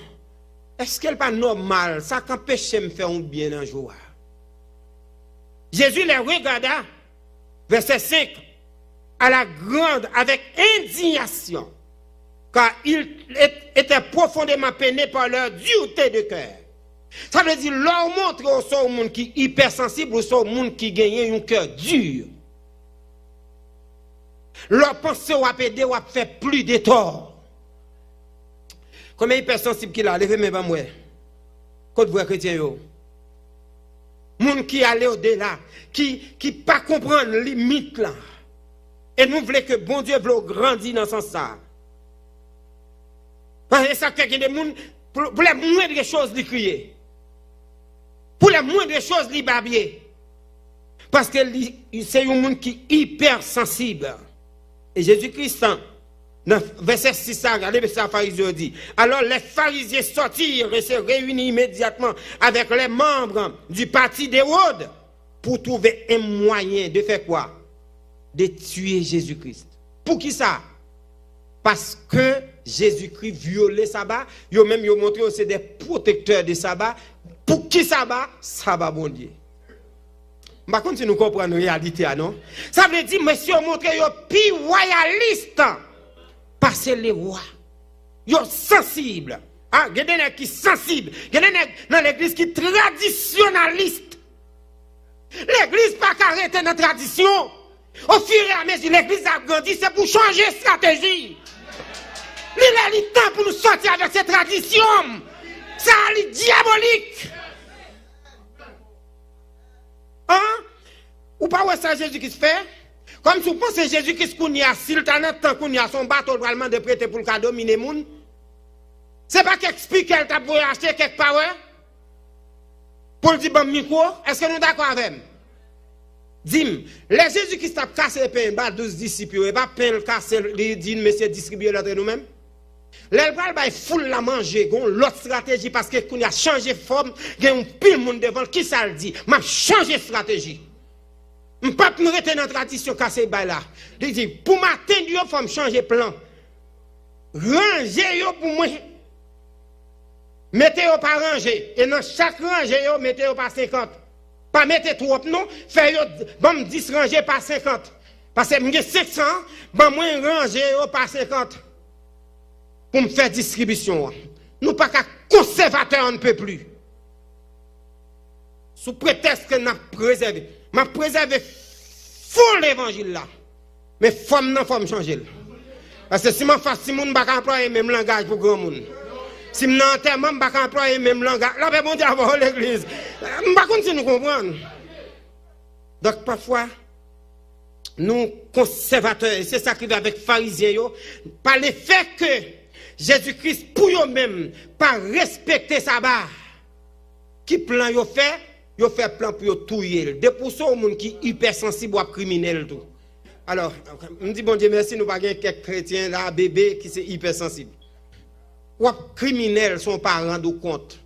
Est-ce qu'elle pas normal ça qu'empêche me faire un bien un jour? Jésus les regarda, verset 5, à la grande avec indignation, car il était profondément peiné par leur dureté de cœur. Ça veut dire leur montre au son monde qui est hypersensible ou son monde qui gagne un cœur dur. Leur pensée ou aider ou fait plus de tort. Combien hypersensible qu'il a, levez mes bras moi. Côte voix chrétien yo. Moun qui allait au-delà, qui pas comprendre limite là. Et nous voulons que bon Dieu veut grandir dans ce sens ça. Parce que ça fait que des moun pour les moindres choses li crier. Pour les moindres choses li babier. Parce que c'est un monde qui est hyper sensible. Et Jésus-Christ, dans verset 6, regardez ce que les pharisiens dit. Alors les pharisiens sortirent et se réunirent immédiatement avec les membres du parti d'Hérode pour trouver un moyen de faire quoi? De tuer Jésus-Christ. Pour qui ça? Parce que Jésus-Christ violait sabbat. Ils ont même montré que c'est des protecteurs de sabbat. Pour qui sabbat? Sabbat bon Dieu. Par contre, si nous comprenons la réalité, non? Ça veut dire, monsieur, montré yon pi royaliste. Parce que les rois, yon sensibles. Ah, il y a des gens qui sont sensibles. Il y a des gens dans l'église qui sont traditionnalistes. L'église pas arrêter dans la tradition. Au fur et à mesure, l'église a grandi, c'est pour changer de stratégie. Il est le temps pour nous sortir avec cette tradition. Ça est diabolique. Hein? Ou pas où ça Jésus-Christ fait? Comme si vous pensez Jésus-Christ qu'on y a, s'il t'en a tant qu'on y a son bateau vraiment de prêter pour le cadeau, mine moun. C'est pas qu'il explique qu'elle t'a pour acheter quelque part, pour le dire bon micro, est-ce que nous d'accord avec lui? Dis-moi, les Jésus-Christ a cassé le pain, bah 12 disciples, et pas pain le casser, il dit, monsieur, distribuer l'autre nous-mêmes. L'elbal va foule la manger, gon l'autre stratégie parce que qu'on a changé forme, il y a un pile monde devant qui ça le dit, m'a changé stratégie. M'pas me rester dans tradition casser bail là. Il dit pour m'atteindre yo faut me changer plan. Ranger yo pour moi. Mettez yo par ranger et dans chaque rangée yo mettez yo par 50. Pas mettez trop non, fait yo bon 10 rangées par 50. Parce que m'ai 500, bon moins ranger yo par 50. Pour me faire distribution. Nous pas qu'à conservateur on ne peut plus. Sous prétexte que n'a préservé. M'a préservé full l'évangile là. Mais femme non faut me changer. Parce que si m'a fasse si moun pas employer même langage pour grand monde. Si m'nan enterrement pas employer même langage. Là ben bon Dieu avoir l'église. M'pas continuer nous comprendre. Donc parfois nous conservateurs, c'est ça qui va avec pharisiens yo, par le fait que Jésus-Christ, pour eux-mêmes, pas respecter sa barre. Qui plan yo fait plan pour yo touyer. De pour ça, au monde qui est hypersensible ou criminel tout. Alors, on dit bon Dieu merci, nous pas quelques chrétiens là, bébé, qui sont hypersensibles. Ou criminels sont pas rendu compte.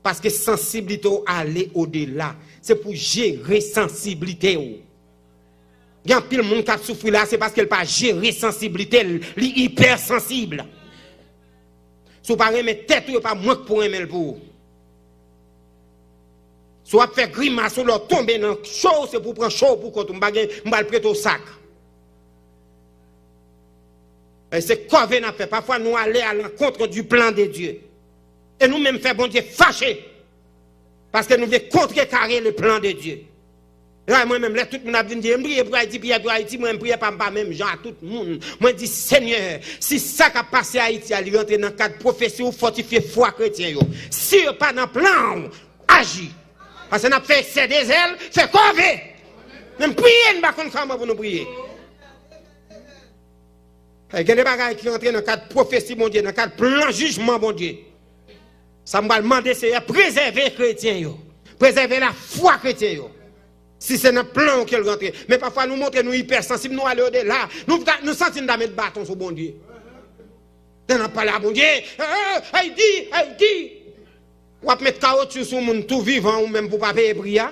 Parce que sensibilité aller au-delà. C'est pour gérer sensibilité. Il y a pile monde qui souffre là, c'est parce qu'elle pas gérer sensibilité, elle est hypersensible. Si vous ne mettez tête, vous pas moins pour aimer pour. Si vous faites grimace, vous tomber dans chaud, c'est pour prendre chaud pour qu'on va le prêter au sac. Et c'est quoi qu'on fait. Parfois, nous allons à l'encontre du plan de Dieu. Et nous-mêmes, faisons bon Dieu fâché. Parce que nous voulons contrecarrer le plan de Dieu. Là, moi-même, là, tout le monde a dit, je prie pour Haïti, puis pour Haïti, moi, je prie pas même gens, à tout le monde. Moi, je dis, Seigneur, si ça qui a passé à Haïti, à lui rentrer dans le cadre profession, fortifier foi chrétien, si vous pas dans le plan, agis. Parce que nous avons fait excès des ailes, fait quoi? Même prier, nous ne pouvons pas pour nous prier. Il y a des bagages qui rentrent dans le cadre prophétie, mon Dieu, dans le cadre plan jugement, mon Dieu. Ça me va demander, c'est préserver les chrétiens, préserver la foi chrétienne. Si c'est dans le plan qu'elle rentre. Mais parfois, nous montrons nous hypersensibles, nous allons au-delà. Nous sentons de mettre bâton sur bon Dieu. Nous n'avons pas là, bon Dieu. Elle dit. Ou à mettre caoutchouc sur le monde tout vivant ou même pour ne pas payer prière.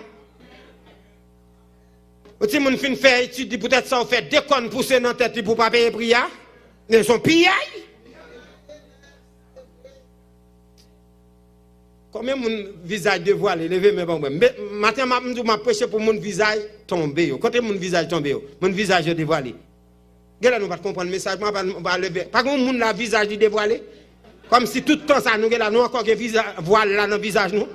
Si mon fin faire étude, peut-être ça fait des connes pousser dans la tête pour ne pas payer prière. Ils sont pillailles. Combien mon visage dévoilé, levé mes bon. Matin, je prêché pour mon visage tomber. Quand mon visage tomber, mon visage dévoilé. Là, nous ne pouvons pas comprendre le message, on va lever. Par contre, mon visage dévoilé. Comme si tout le temps, ça nous avons encore un voile là dans le visage. Nous.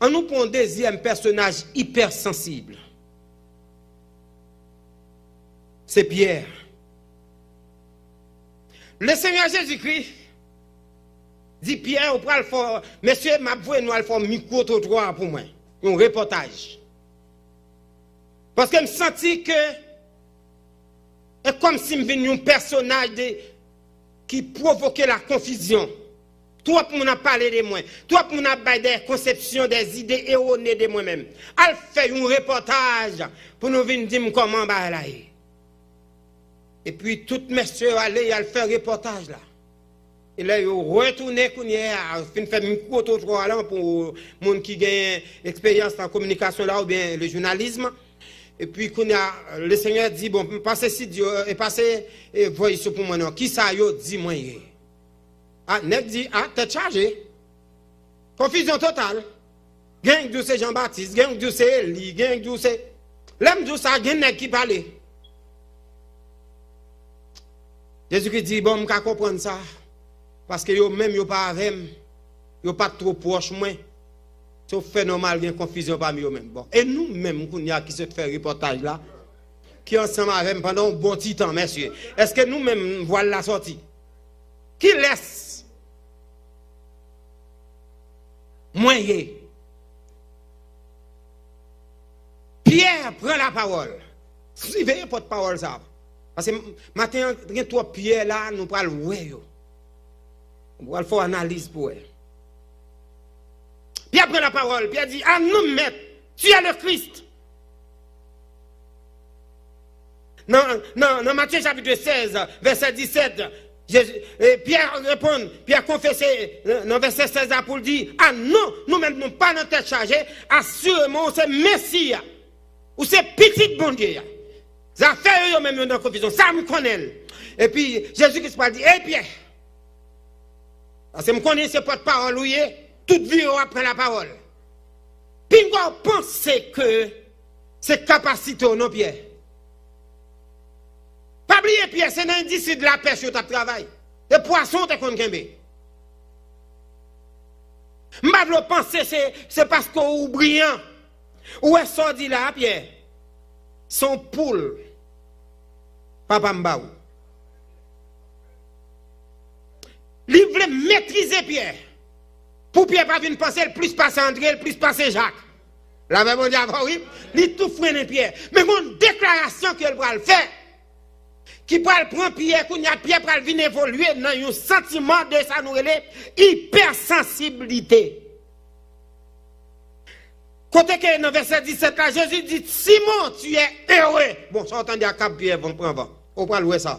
On nous prend un deuxième personnage hypersensible. C'est Pierre. Le Seigneur Jésus-Christ dit Pierre, on va le faire, monsieur, m'a voué nous faire un micro-trottoir pour moi, un reportage. Parce que je me senti que c'est comme si je venais un personnage qui provoquait la confusion. Tout le monde a parlé de moi. Tout le monde a parlé des conceptions, des idées erronées de moi-même. Elle fait un reportage pour nous venir dire comment bah là. Et puis tout monsieur allait, il fait un reportage là. Et là, il retourné il fait un micro-trottoir là pour les gens qui ont expérience en communication là ou bien le journalisme. Et puis, le Seigneur dit, bon, passez si Dieu, et passez, et voyez ce pour moi, non. Qui ça, yo, dit moi, ah, Nek dit, ah, t'es chargé. Confusion totale. Gang de c'est Jean-Baptiste, gang de c'est Eli, gang de c'est. L'homme de ça, gang Nek qui parle. Jésus-Christ dit, bon, je peux comprendre ça. Parce que yo même, yo pas avec, yo pas trop proche, moi. C'est fait normal, il y a une confusion parmi eux-mêmes. Bon. Et nous-mêmes, qui se fait reportage là, qui ensemble avec pendant un bon petit temps, messieurs, est-ce que nous-mêmes voilà la sortie? Qui laisse moyen? Pierre prend la parole. Suivez votre parole ça. Parce que maintenant, il y a trois Pierre là, nous parlons ouais. Nous allons faire analyse pour elle. Pierre prend la parole, Pierre dit, ah nous maître, tu es le Christ. Dans Matthieu chapitre 16, verset 17, Pierre répond, Pierre confessé, dans verset 16 pour dire, ah non, nous-mêmes nous pas dans tête chargée, assurément c'est Messie, ou c'est petit bon Dieu. Ça fait eux même dans la confusion, ça me connaît. Et puis Jésus-Christ va dire, hé Pierre, parce que je connais ce porte-parole, oui, toute vie après la parole. Puis on pense que c'est capacité non Pierre. Pas oublier Pierre, c'est un indice de la pêche au travail. Les poissons te qu'on kembe. M'pa penser c'est parce qu'on brillant. Où est sorti là Pierre? Son poule. Papa Mbaou. Il voulait maîtriser Pierre. Pour Pierre pas venir penser, le plus passer André, le plus passer Jacques. La même on dit oui, il tout freine Pierre. Mais une déclaration qu'elle va le faire, qui va le prendre Pierre, qu'on y a Pierre va venir évoluer dans un sentiment de ça nous hypersensibilité. Côté que dans verset 17 là, Jésus dit Simon, tu es heureux. Bon, ça entendait à Cap Pierre, on prend va. On prend louer ça.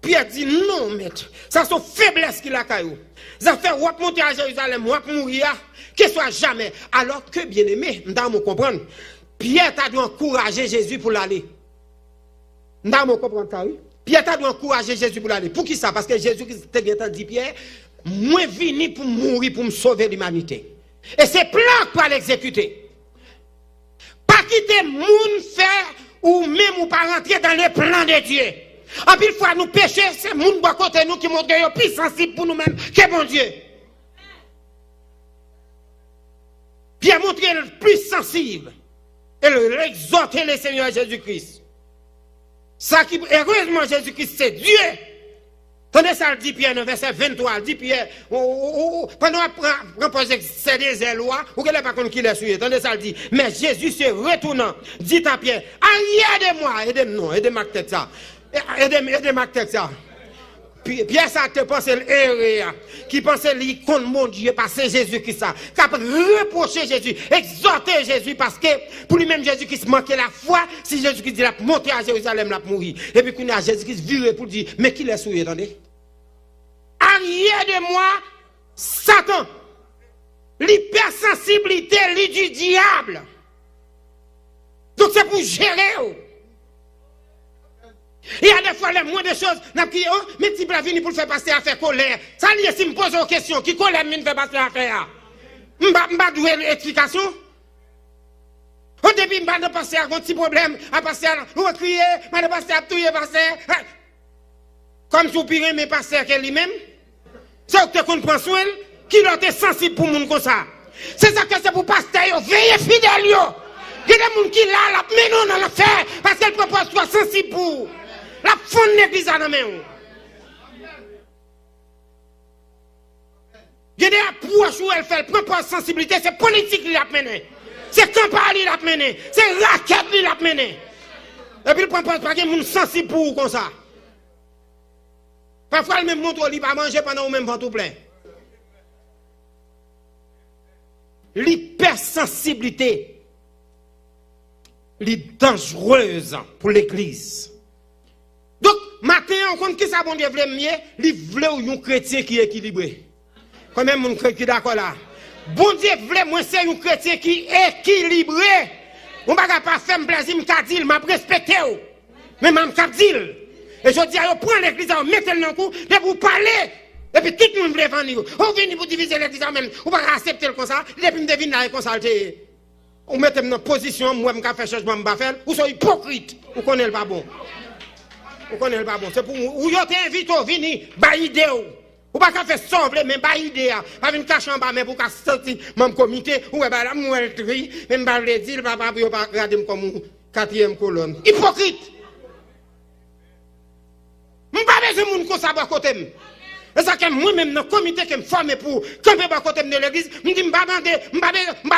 Pierre dit non, maître. Ça c'est faiblesse qu'il a caillou. Ça fait ou monter à Jérusalem, ou mourir, que soit jamais. Alors que bien aimé, nous comprendre. Pierre t'a dû encourager Jésus pour l'aller. Nous comprendre ça, oui. Pierre t'a dû encourager Jésus pour l'aller. Pour qui ça? Parce que Jésus t'a dit Pierre, moi venu pour mourir pour me sauver l'humanité. Et c'est plan pour l'exécuter. Pas quitter moun faire ou même ou pas rentrer dans les plans de Dieu. En pile fois nous péchons, c'est moun bon côté nous qui montre que plus sensible pour nous-mêmes que bon Dieu. Pierre montre le plus sensible et l'exhorter le Seigneur Jésus-Christ. Ça qui heureusement Jésus-Christ c'est Dieu. Tandis ça dit Pierre dans verset 23, dit Pierre pendant proposer c'est des lois ou qu'elle pas contre qui les suit. Tandis ça dit mais Jésus se retournant dit à Pierre arrière de moi aidez ma tête ça. Aidez ma tête ça. Pierre ça te pense l'erreur qui pensait lui contre mon Dieu parce que Jésus qui ça qui a reproché Jésus exhorter Jésus parce que pour lui-même Jésus qui manquait la foi si Jésus qui dit la monter à Jérusalem la mourir et puis qu'on a Jésus qui vire pour dire mais qui l'a souillé attendez arrière de moi Satan l'hypersensibilité du diable donc c'est pour gérer. Il y a des fois, les moindres choses, n'a dit, oh, mais tu vas venir pour faire passer à faire colère. Ça, si me pose une question, qui colère, me fait passer à faire? M'ba doué une explication? Au début, m'ba de passer à un petit problème, à passer à crier, m'ba de passer à touiller, passer. Comme si vous pirez, mais passer à lui-même. C'est que tu comprends, qui doit être sensible pour monde comme ça. C'est ça que c'est pour pasteur, veillez fidèle. Il y a des gens qui là, mais non, dans l'affaire, parce qu'elle propose soit sensible pour. La fond de l'église à la main. Il y a des approches où elle fait, elle prend pas de sensibilité, c'est politique qui l'a mené. C'est campagne qui l'a mené. C'est raquette qui l'a mené. Et puis, il ne prend pas de monde sensible pour vous comme ça. Parfois, elle même montre qu'il va manger pendant ou même ventre plein. L'hypersensibilité est dangereuse pour l'église. Donc, matin, on compte que ça, bon Dieu, voulait mieux, il voulait un chrétien qui est équilibré. Quand même, mon chrétien d'accord là. Bon Dieu, voulait moi, c'est un chrétien qui est équilibré. On ne va pas faire plaisir, je dis, je respecte. Mais je dis, et je dis, on prend l'église, on met le nom coup, et vous parlez. Et puis tout le monde veut venir. On vient pour diviser l'église même. On va accepter le comme ça. Et puis, on devine la consulter. On met dans position, moi, je vais faire changement, je vais faire. Vous soyez hypocrite. Vous connaissez pas bon. Vous connaissez pas bon. C'est pour vous. Vous invitez à venir, bah idée. Ou pas qu'à faire sembler, mais pas idée. Pas venir cacher en bas, mais pour qu'à sortir mon comité, ou bah là, moi, elle tri, même pas le dire, pas regarder comme quatrième colonne. Hypocrite. Je ne pas besoin de monde comme ça à côté. C'est ça que moi-même, dans le comité que je me forme pour camper à côté de l'église, je dis, je ne pas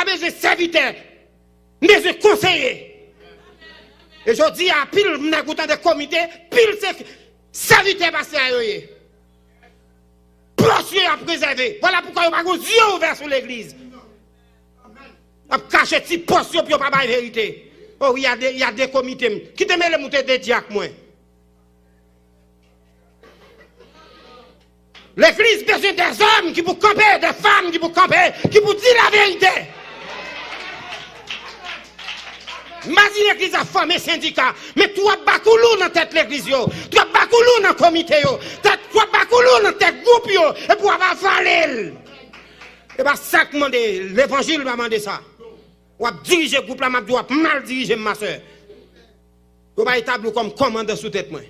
besoin de serviteurs, je besoin de conseillers. Et je dis à pile, je suis dans comité, pile, c'est serviteurs passés à eux. Proche à préserver. Voilà pourquoi il n'y a pas de yeux ouverts sur l'église. Il y a caché petit poste pour ne pas la vérité. Oh, il y a des comités. Qui te met les moutons de diacre, moi? L'église besoin des hommes qui vous camper, des femmes qui vous camper, qui vous disent la vérité. Imagine l'église a formé syndicat, mais toi bakoulou dans tête l'église yo, toi bakoulou dans comité yo, toi bakoulou dans tête groupe yo, et pour avoir falé. Et bien ça demande l'évangile va demander ça. Ou diriger le groupe là, m'a doit mal diriger ma soeur. Ou va établir comme commandant sous tête moi.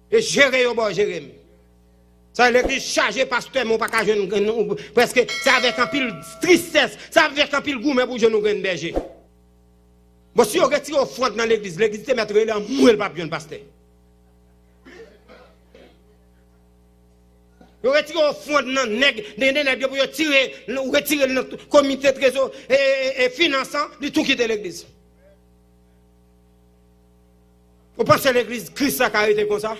Et gérer au bord gérer. Ça l'église chargée pasteur mon pas ka jeune parce que c'est avec un pile tristesse, c'est avec un pile goût mais pour jeune berger. Bon, si on retire au front dans l'église, l'église te mettre là, mourir pas bien pasteur. On retire au front dans nèg pour retirer le comité de trésor et finançant du tout quitter l'église. Vous pensez que l'église Christ a arrêté comme ça?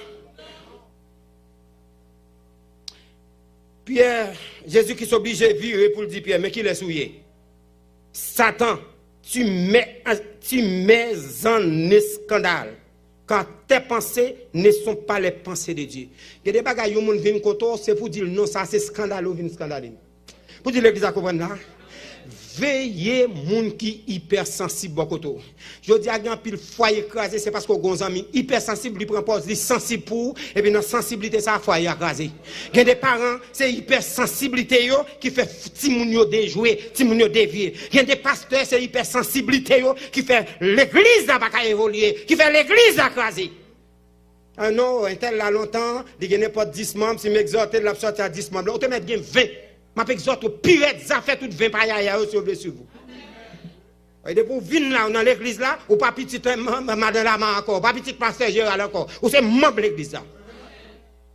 Pierre, Jésus qui s'oblige à virer pour dire Pierre, mais qui l'a souillé? Satan, tu mets en scandale car tes pensées ne sont pas les pensées de Dieu. Il y a des bagages qui viennent koto, c'est pour dire non, ça c'est scandaleux, vient scandaleux. Pour dire l'église à comprendre là. Veillez moun qui hypersensible bokoto. Je dis à grand pile foyer écrasé, c'est parce que gon ami hypersensible lui prend pause, lui sensible pour et puis dans sensibilité ça foyer écrasé. Gen des parents, c'est hypersensibilité yo qui fait ti moun yo déjouer, ti moun yo dévier. Gen des pasteurs, c'est hypersensibilité yo qui fait l'église n'a pas évoluer, qui fait l'église écraser. Ah non, un tel là longtemps, il y a pas 10 membres, si m'exhorter de la sortie à 10 membres, on te met 20. Je exhorte aux pires, ça fait tout 20 pailles sur vous. Et depuis venir là dans l'église là, ou pas petit madame Lama encore, pas petit pasteur Gérald encore, ou c'est membre de l'église là.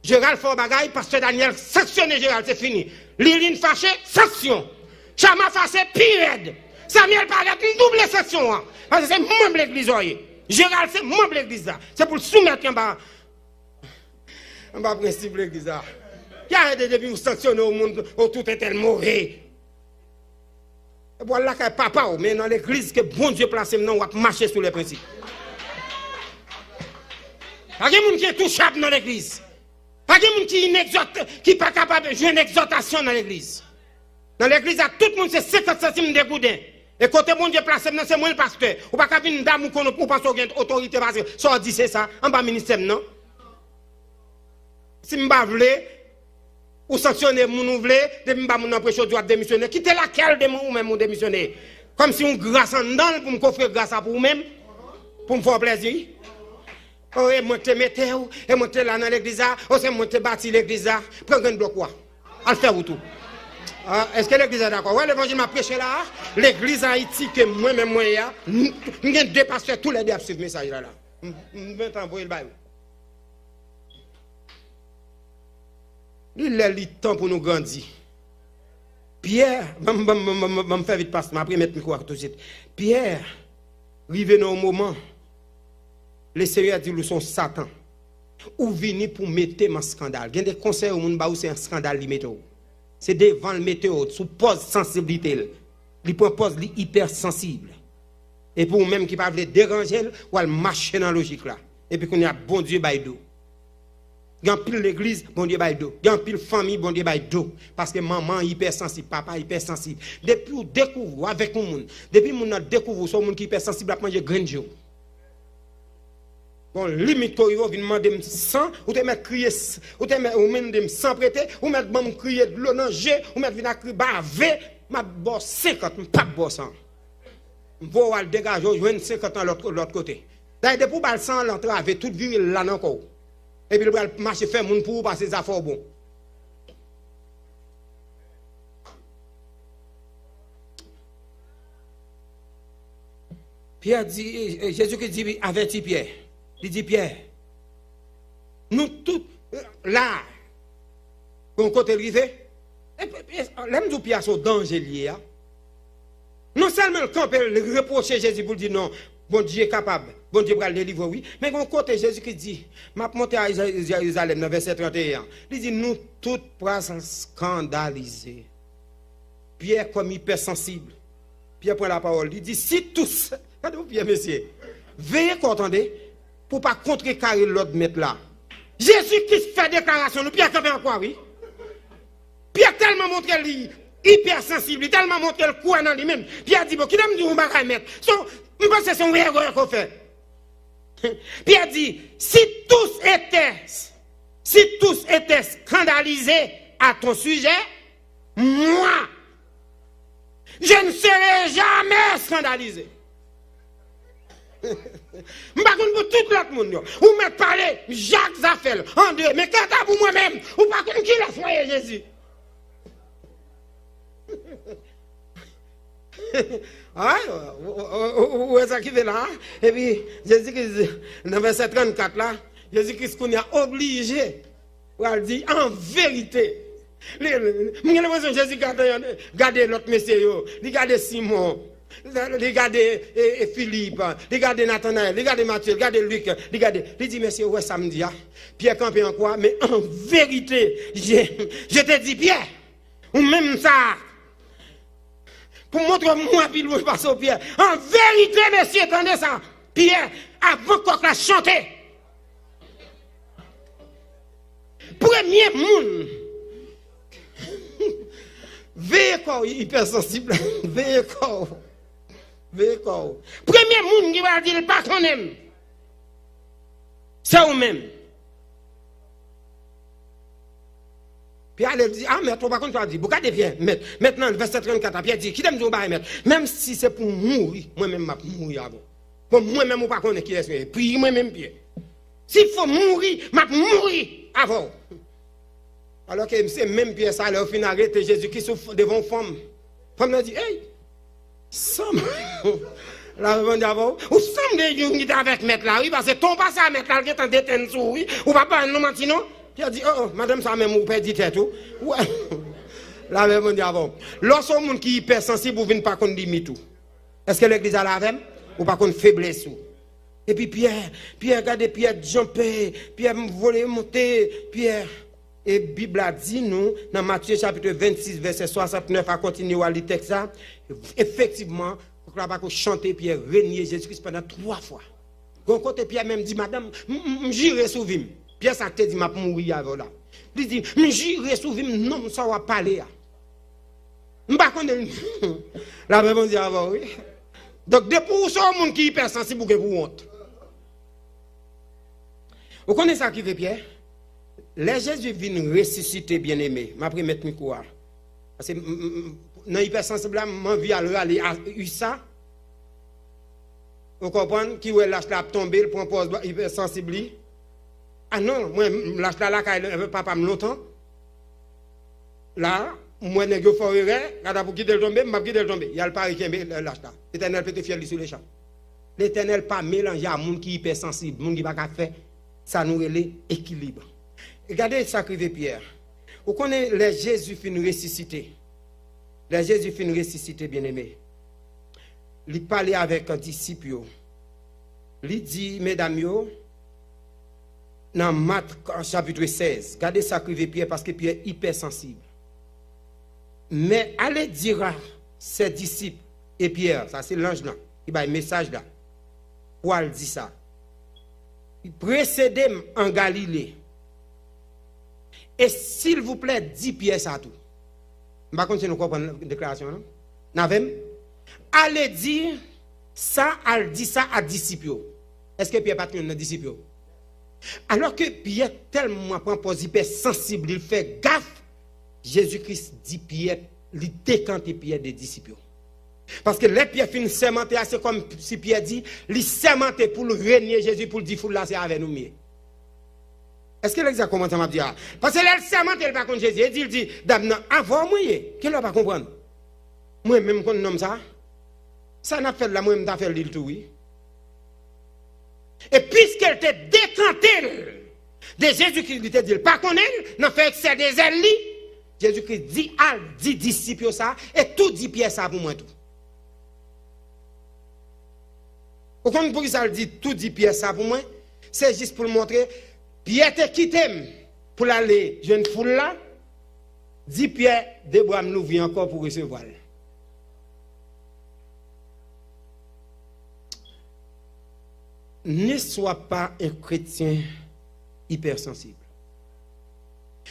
Gérald fort bagaille, pasteur Daniel sanctionné Gérald, c'est fini. Liline fâché, sanction. Chama fâché, pire. Samuel parlait une double sanction. Parce que c'est membre de l'église. Gérald c'est membre de l'église là. C'est pour le soumettre en bas principe de l'église là. Il y a des débuts sanctionnés au monde où tout est tellement mauvais. Et voilà que papa, mais dans l'église que bon Dieu place maintenant, on va marcher sur les principes. Il y a des gens qui sont touchables dans l'église. Il y a des gens qui ne sont pas capables de jouer une exhortation dans l'église. Dans l'église, tout le monde c'est 50 centimes de boudin. Et côté bon Dieu place maintenant, c'est moi le pasteur. Ou pas qu'à une dame ou pas qu'il y a une autorité parce que ça dit c'est ça, en bas ministère non. Si je veux ou sanctionner mon voulez, de m'ba mon empêcher doit démissionner. Quittez laquelle de moi ou même démissionner. Comme si on grâce en dedans pour me coffrer grâce à vous même pour me faire plaisir. Oh et monter mettre et monter là dans l'église, oh c'est monter bâtir l'église, prendre un bloc quoi. À faire tout. Est-ce que l'église est d'accord? Ouais, l'évangile m'a prêché là, l'église Haïti que moi même moi ya, j'ai deux pasteurs tous les deux à suivre message là. 20 ans pour le bail. Il est le temps pour nous grandir. Pierre, je vais faire vite passer, après mettre le micro tout de suite. Pierre, arrivé dans un moment, le Seigneur dit, nous sommes Satan. Ou vini pour mettre un scandale. Il y a des conseils au monde où c'est un scandale qui c'est devant le météo, sous pose sensibilité. Il prend pose hypersensible. Et pour même qui ne peut pas déranger, ou marcher dans la logique là. Et puis qu'on a bon Dieu baïdou. Il y a pile l'église, bon Dieu baïdou. Il y a pile famille, bon Dieu baïdou. Parce que maman hypersensible, papa hypersensible. Depuis on découvre avec le monde, depuis on découvre son monde qui est hypersensible à manger grain de jour. Bon, limite, vous venez demander 100, ou te mettre crier, ou te mettre, ou même 100 prêter, ou mettre bon crier de l'eau dans G, ou mettre venir crier bavé, ma bosse 50, pas bosse 100. Vous allez dégager, je viens 50 ans l'autre côté. D'ailleurs, depuis que 100 l'entrée avec toute viril là encore. Et puis, le marché fait mon pour passer des affaires bon. Pierre dit, Jésus qui dit, avertit Pierre. Il dit, Pierre, nous tous, là, on côté arrivé, l'aime du Pierre sont danger lié. Non seulement le camp peut reprocher Jésus pour dire non, bon Dieu est capable, bon Dieu va le délivrer, oui, mais on côté Jésus qui dit, m'a monté à Jérusalem, dans verset 31, il dit, nous tous sommes scandalisés. Pierre comme hypersensible. Pierre prend la parole, il dit, si tous, regardez-vous Pierre, messieurs, veillez qu'on entendez, pour ne pas contrecarrer l'autre maître là. Jésus qui fait déclaration, nous Pierre fait quoi, oui? Pierre tellement montré lui hypersensible, tellement montré le coup dans lui-même. Pierre dit, bon, qui l'aime dire, on va mettre. Je pense que c'est son erreur qu'on fait. Pierre dit, si tous étaient scandalisés à ton sujet, moi, je ne serai jamais scandalisé. Je ne sais pas pour tout l'autre monde. Ou me parler, Jacques Zaffel, André, mais quand t'as pour moi-même, ou pas comme qui l'a foyer Jésus. Où est-ce qu'il est là? Et puis, Jésus-Christ, dans verset 34 là, Jésus-Christ qu'on a obligé, il dit en vérité. Je Jésus garde l'autre monsieur, il garde Simon. Regardez Philippe, regardez Nathanaël, regardez Matthieu, regardez Luc, regardez. Il dit, monsieur, ouais, samedi, Pierre campé en quoi? Mais en vérité, je te dis, Pierre, ou même ça, pour montrer moi, puis l'ouest passe au Pierre. En vérité, monsieur, attendez ça. Pierre, avant qu'on la chanté, Premier monde. Veille corps hypersensible. Veille corps. Veille corps. Premier monde qui va dire pas qu'on aime. C'est vous-même. Puis elle dit, ah, mais toi, par contre, tu as dit, regardez bien, maintenant, le verset 34, Pierre dit, qui t'aime dire, maître, même si c'est pour mourir, moi-même, je vais mourir avant. Pour moi-même, je ne sais pas qui est-ce. Puis moi-même, Pierre. S'il faut mourir, je vais mourir avant. Alors que c'est même Pierre, ça, là, au final, arrêté Jésus qui souffre devant une femme. La femme a dit, hey, Sam. La femme dit, avant, ou Sam de Dieu qui est avec maître là, oui, parce que ton passé à maître là, qui est en détenu sous, oui, ou papa, non, maintenant. Il a dit, oh, madame, ça même, vous perdez dit tout. Ouais. La même dit avant. Lorsque un monde qui est hypersensible, vous ne venez pas contre limite tout. Est-ce que l'église a la même? Ou pas contre faiblesse? Et puis Pierre, regardez, Pierre jumper, Pierre voler, monter, Pierre. Et la Bible a dit, nous, dans Matthieu chapitre 26, verset 69, à continuer à lire le texte, effectivement, il ne faut pas chanter Pierre, régner Jésus-Christ pendant 3 fois. Quand côté Pierre même dit, madame, j'irai sous vim. Pierre ça te dit m'a mourir avant là. Il dit j'irai sauver non ça va parler. M'pa connait. La même dit avant oui. Donc depuis ça monde qui hypersensible pour que vous honte. Vous connaissez ça qui fait Pierre? Les Jésus vient ressusciter bien-aimé. M'a pris mettre micro. Parce que dans hypersensible là m'envie aller à ça. Vous comprenez qui est là tomber pour un poste hypersensible. Ah non, moi, lâche là, papa me longtemps. Là, moi, je suis forêt, quand vous quittez le tomber, je vais quitter le tomber. Il y a le pari qui est lâche là. L'Éternel peut te fier sur les champs. L'Éternel pas mélanger à monde qui est hypersensible, monde qui va faire ça nous relève équilibre. Regardez ça que Pierre. Vous connaissez les Jésus fin ressuscité. Les Jésus fin ressuscité, bien-aimé. Il parlait avec un disciple. Il dit, mesdames, dans Matthieu chapitre 16, regardez ça que Pierre parce que Pierre est hypersensible. Mais allez dire à ses disciples, et Pierre, ça c'est l'ange là, il va un message là. Pourquoi il dit ça? Il précédait en Galilée. Et s'il vous plaît, dis Pierre ça tout. Je ne vais pas continuer à comprendre la déclaration. Non? N'avez-vous? Allez dire ça, elle dit ça à disciples. Est-ce que Pierre n'est pas un disciple? Alors que Pierre tellement hyper sensible, il fait gaffe, Jésus-Christ dit Pierre, il décante Pierre des disciples. Parce que les Pierre finissent sermenter, c'est comme si Pierre dit, il sermenté pour le régner Jésus, pour le dire, là, c'est avec nous. Est-ce que l'exact comment ça m'a dit? Parce que là, le sermenté, il va contre Jésus, il dit, avant moi, qu'il ne va pas comprendre. Moi-même, quand je nomme ça, ça n'a fait là, moi-même, je fait l'île tout, oui. Et puisqu'elle était décantée de Jésus-Christ, il te dit, pas qu'on elle, n'a fait excès des ailes, Jésus-Christ dit, dit disciple ça, et tout dit Pierre ça pour moi tout. Au compte pour ça dit, tout dit Pierre ça pour moi, c'est juste pour montrer, Pierre te quitté pour aller, jeune foule là, dit Pierre, Déborah nous vient encore pour recevoir. Ne sois pas un chrétien hypersensible.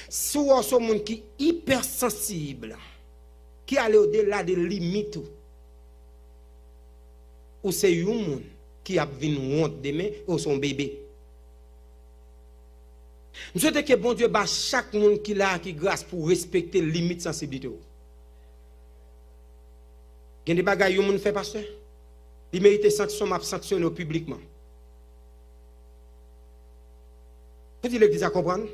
Sois un monde qui est hypersensible, qui allait au-delà des limites, ou c'est un monde qui a vu honte demain ou son bébé. Je souhaite que bon Dieu bat chaque monde qui a qui grâce pour respecter les limites de sensibilité. Il y a des bagages que monde fait pasteur. Il mérite sanction, m'a sanctionné publiquement. Vous dites l'église à comprendre?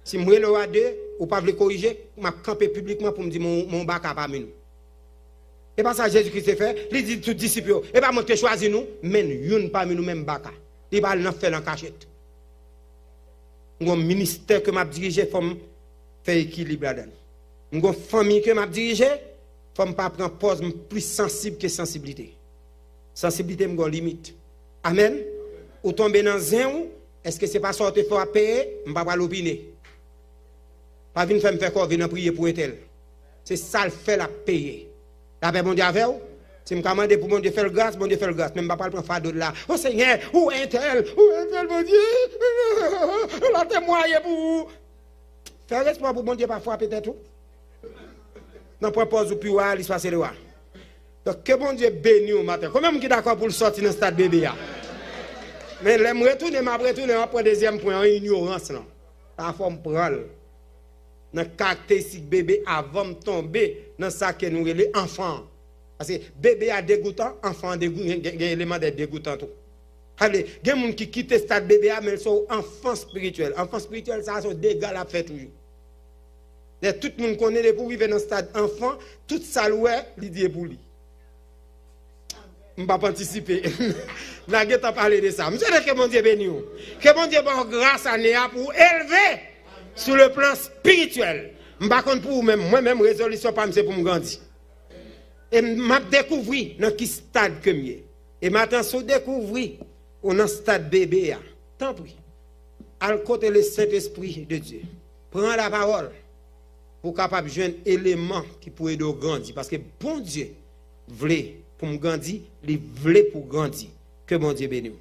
Si moi le roi 2, ou pas le corriger, m'a campé publiquement pour me dire mon bac à pas nous. Et pas ça Jésus-Christ fait, il dit tout disciples, et pas moi te choisi nous, mais une parmi nous même bac. Il va le faire en cachette. Un ministère que m'a dirigé faut faire équilibre là-dedans. Une famille que m'a dirigé faut pas prendre pause plus sensible que sensibilité. Sensibilité me limite. Amen. Ou tomber dans un est-ce que c'est pas ça que faut payer? Je ne vais pas l'opiner. Pas venir faire quoi, venir prier pour un tel. C'est ça le fait la payer. La paix, mon Dieu, avec vous. Si je me commande pour mon Dieu faire grâce, mon Dieu faire grâce. Même pas prendre fardeau de là. Oh Seigneur, où est tel, mon Dieu? La témoigne pour vous. Faire espoir pour bon Dieu parfois peut-être tout. Non, propose ou puis ouais, l'histoire c'est le roi. Donc que bon Dieu bénisse au matin. Combien qui d'accord pour le sortir dans le stade bébé là? Mais je me retourne après deuxième point en ignorance là. La forme prendre dans caractéristique bébé avant de tomber dans ça que nous les enfants. Parce que bébé a dégoûtant, enfant a élément de dégoûtant tout. Allez, il y a des gens qui quittent le stade bébé mais ils sont enfants spirituels. Enfants spirituels ça sont dégâts à faire toujours. Tout le monde connaît les pour vivre dans le stade enfant, tout ça loué, l'idée pour lui. Je ne vais pas anticiper. Je vais parler de ça. Je sais que mon Dieu bénisse. Que mon Dieu bonne grâce à Néa pour élever sur le plan spirituel. Je ne vais pas pour vous-même. Moi-même, résolution pas c'est pour me grandir. Et je découvrir dans quel stade que je suis. Et maintenant, si je découvre on est stade bébé, tant pis. À côté le Saint-Esprit de Dieu. Prends la parole pour capable de jouer un élément qui pourrait nous grandir. Parce que bon Dieu voulait pour me grandir, il voulait pour grandir. Que bon Dieu bénisse.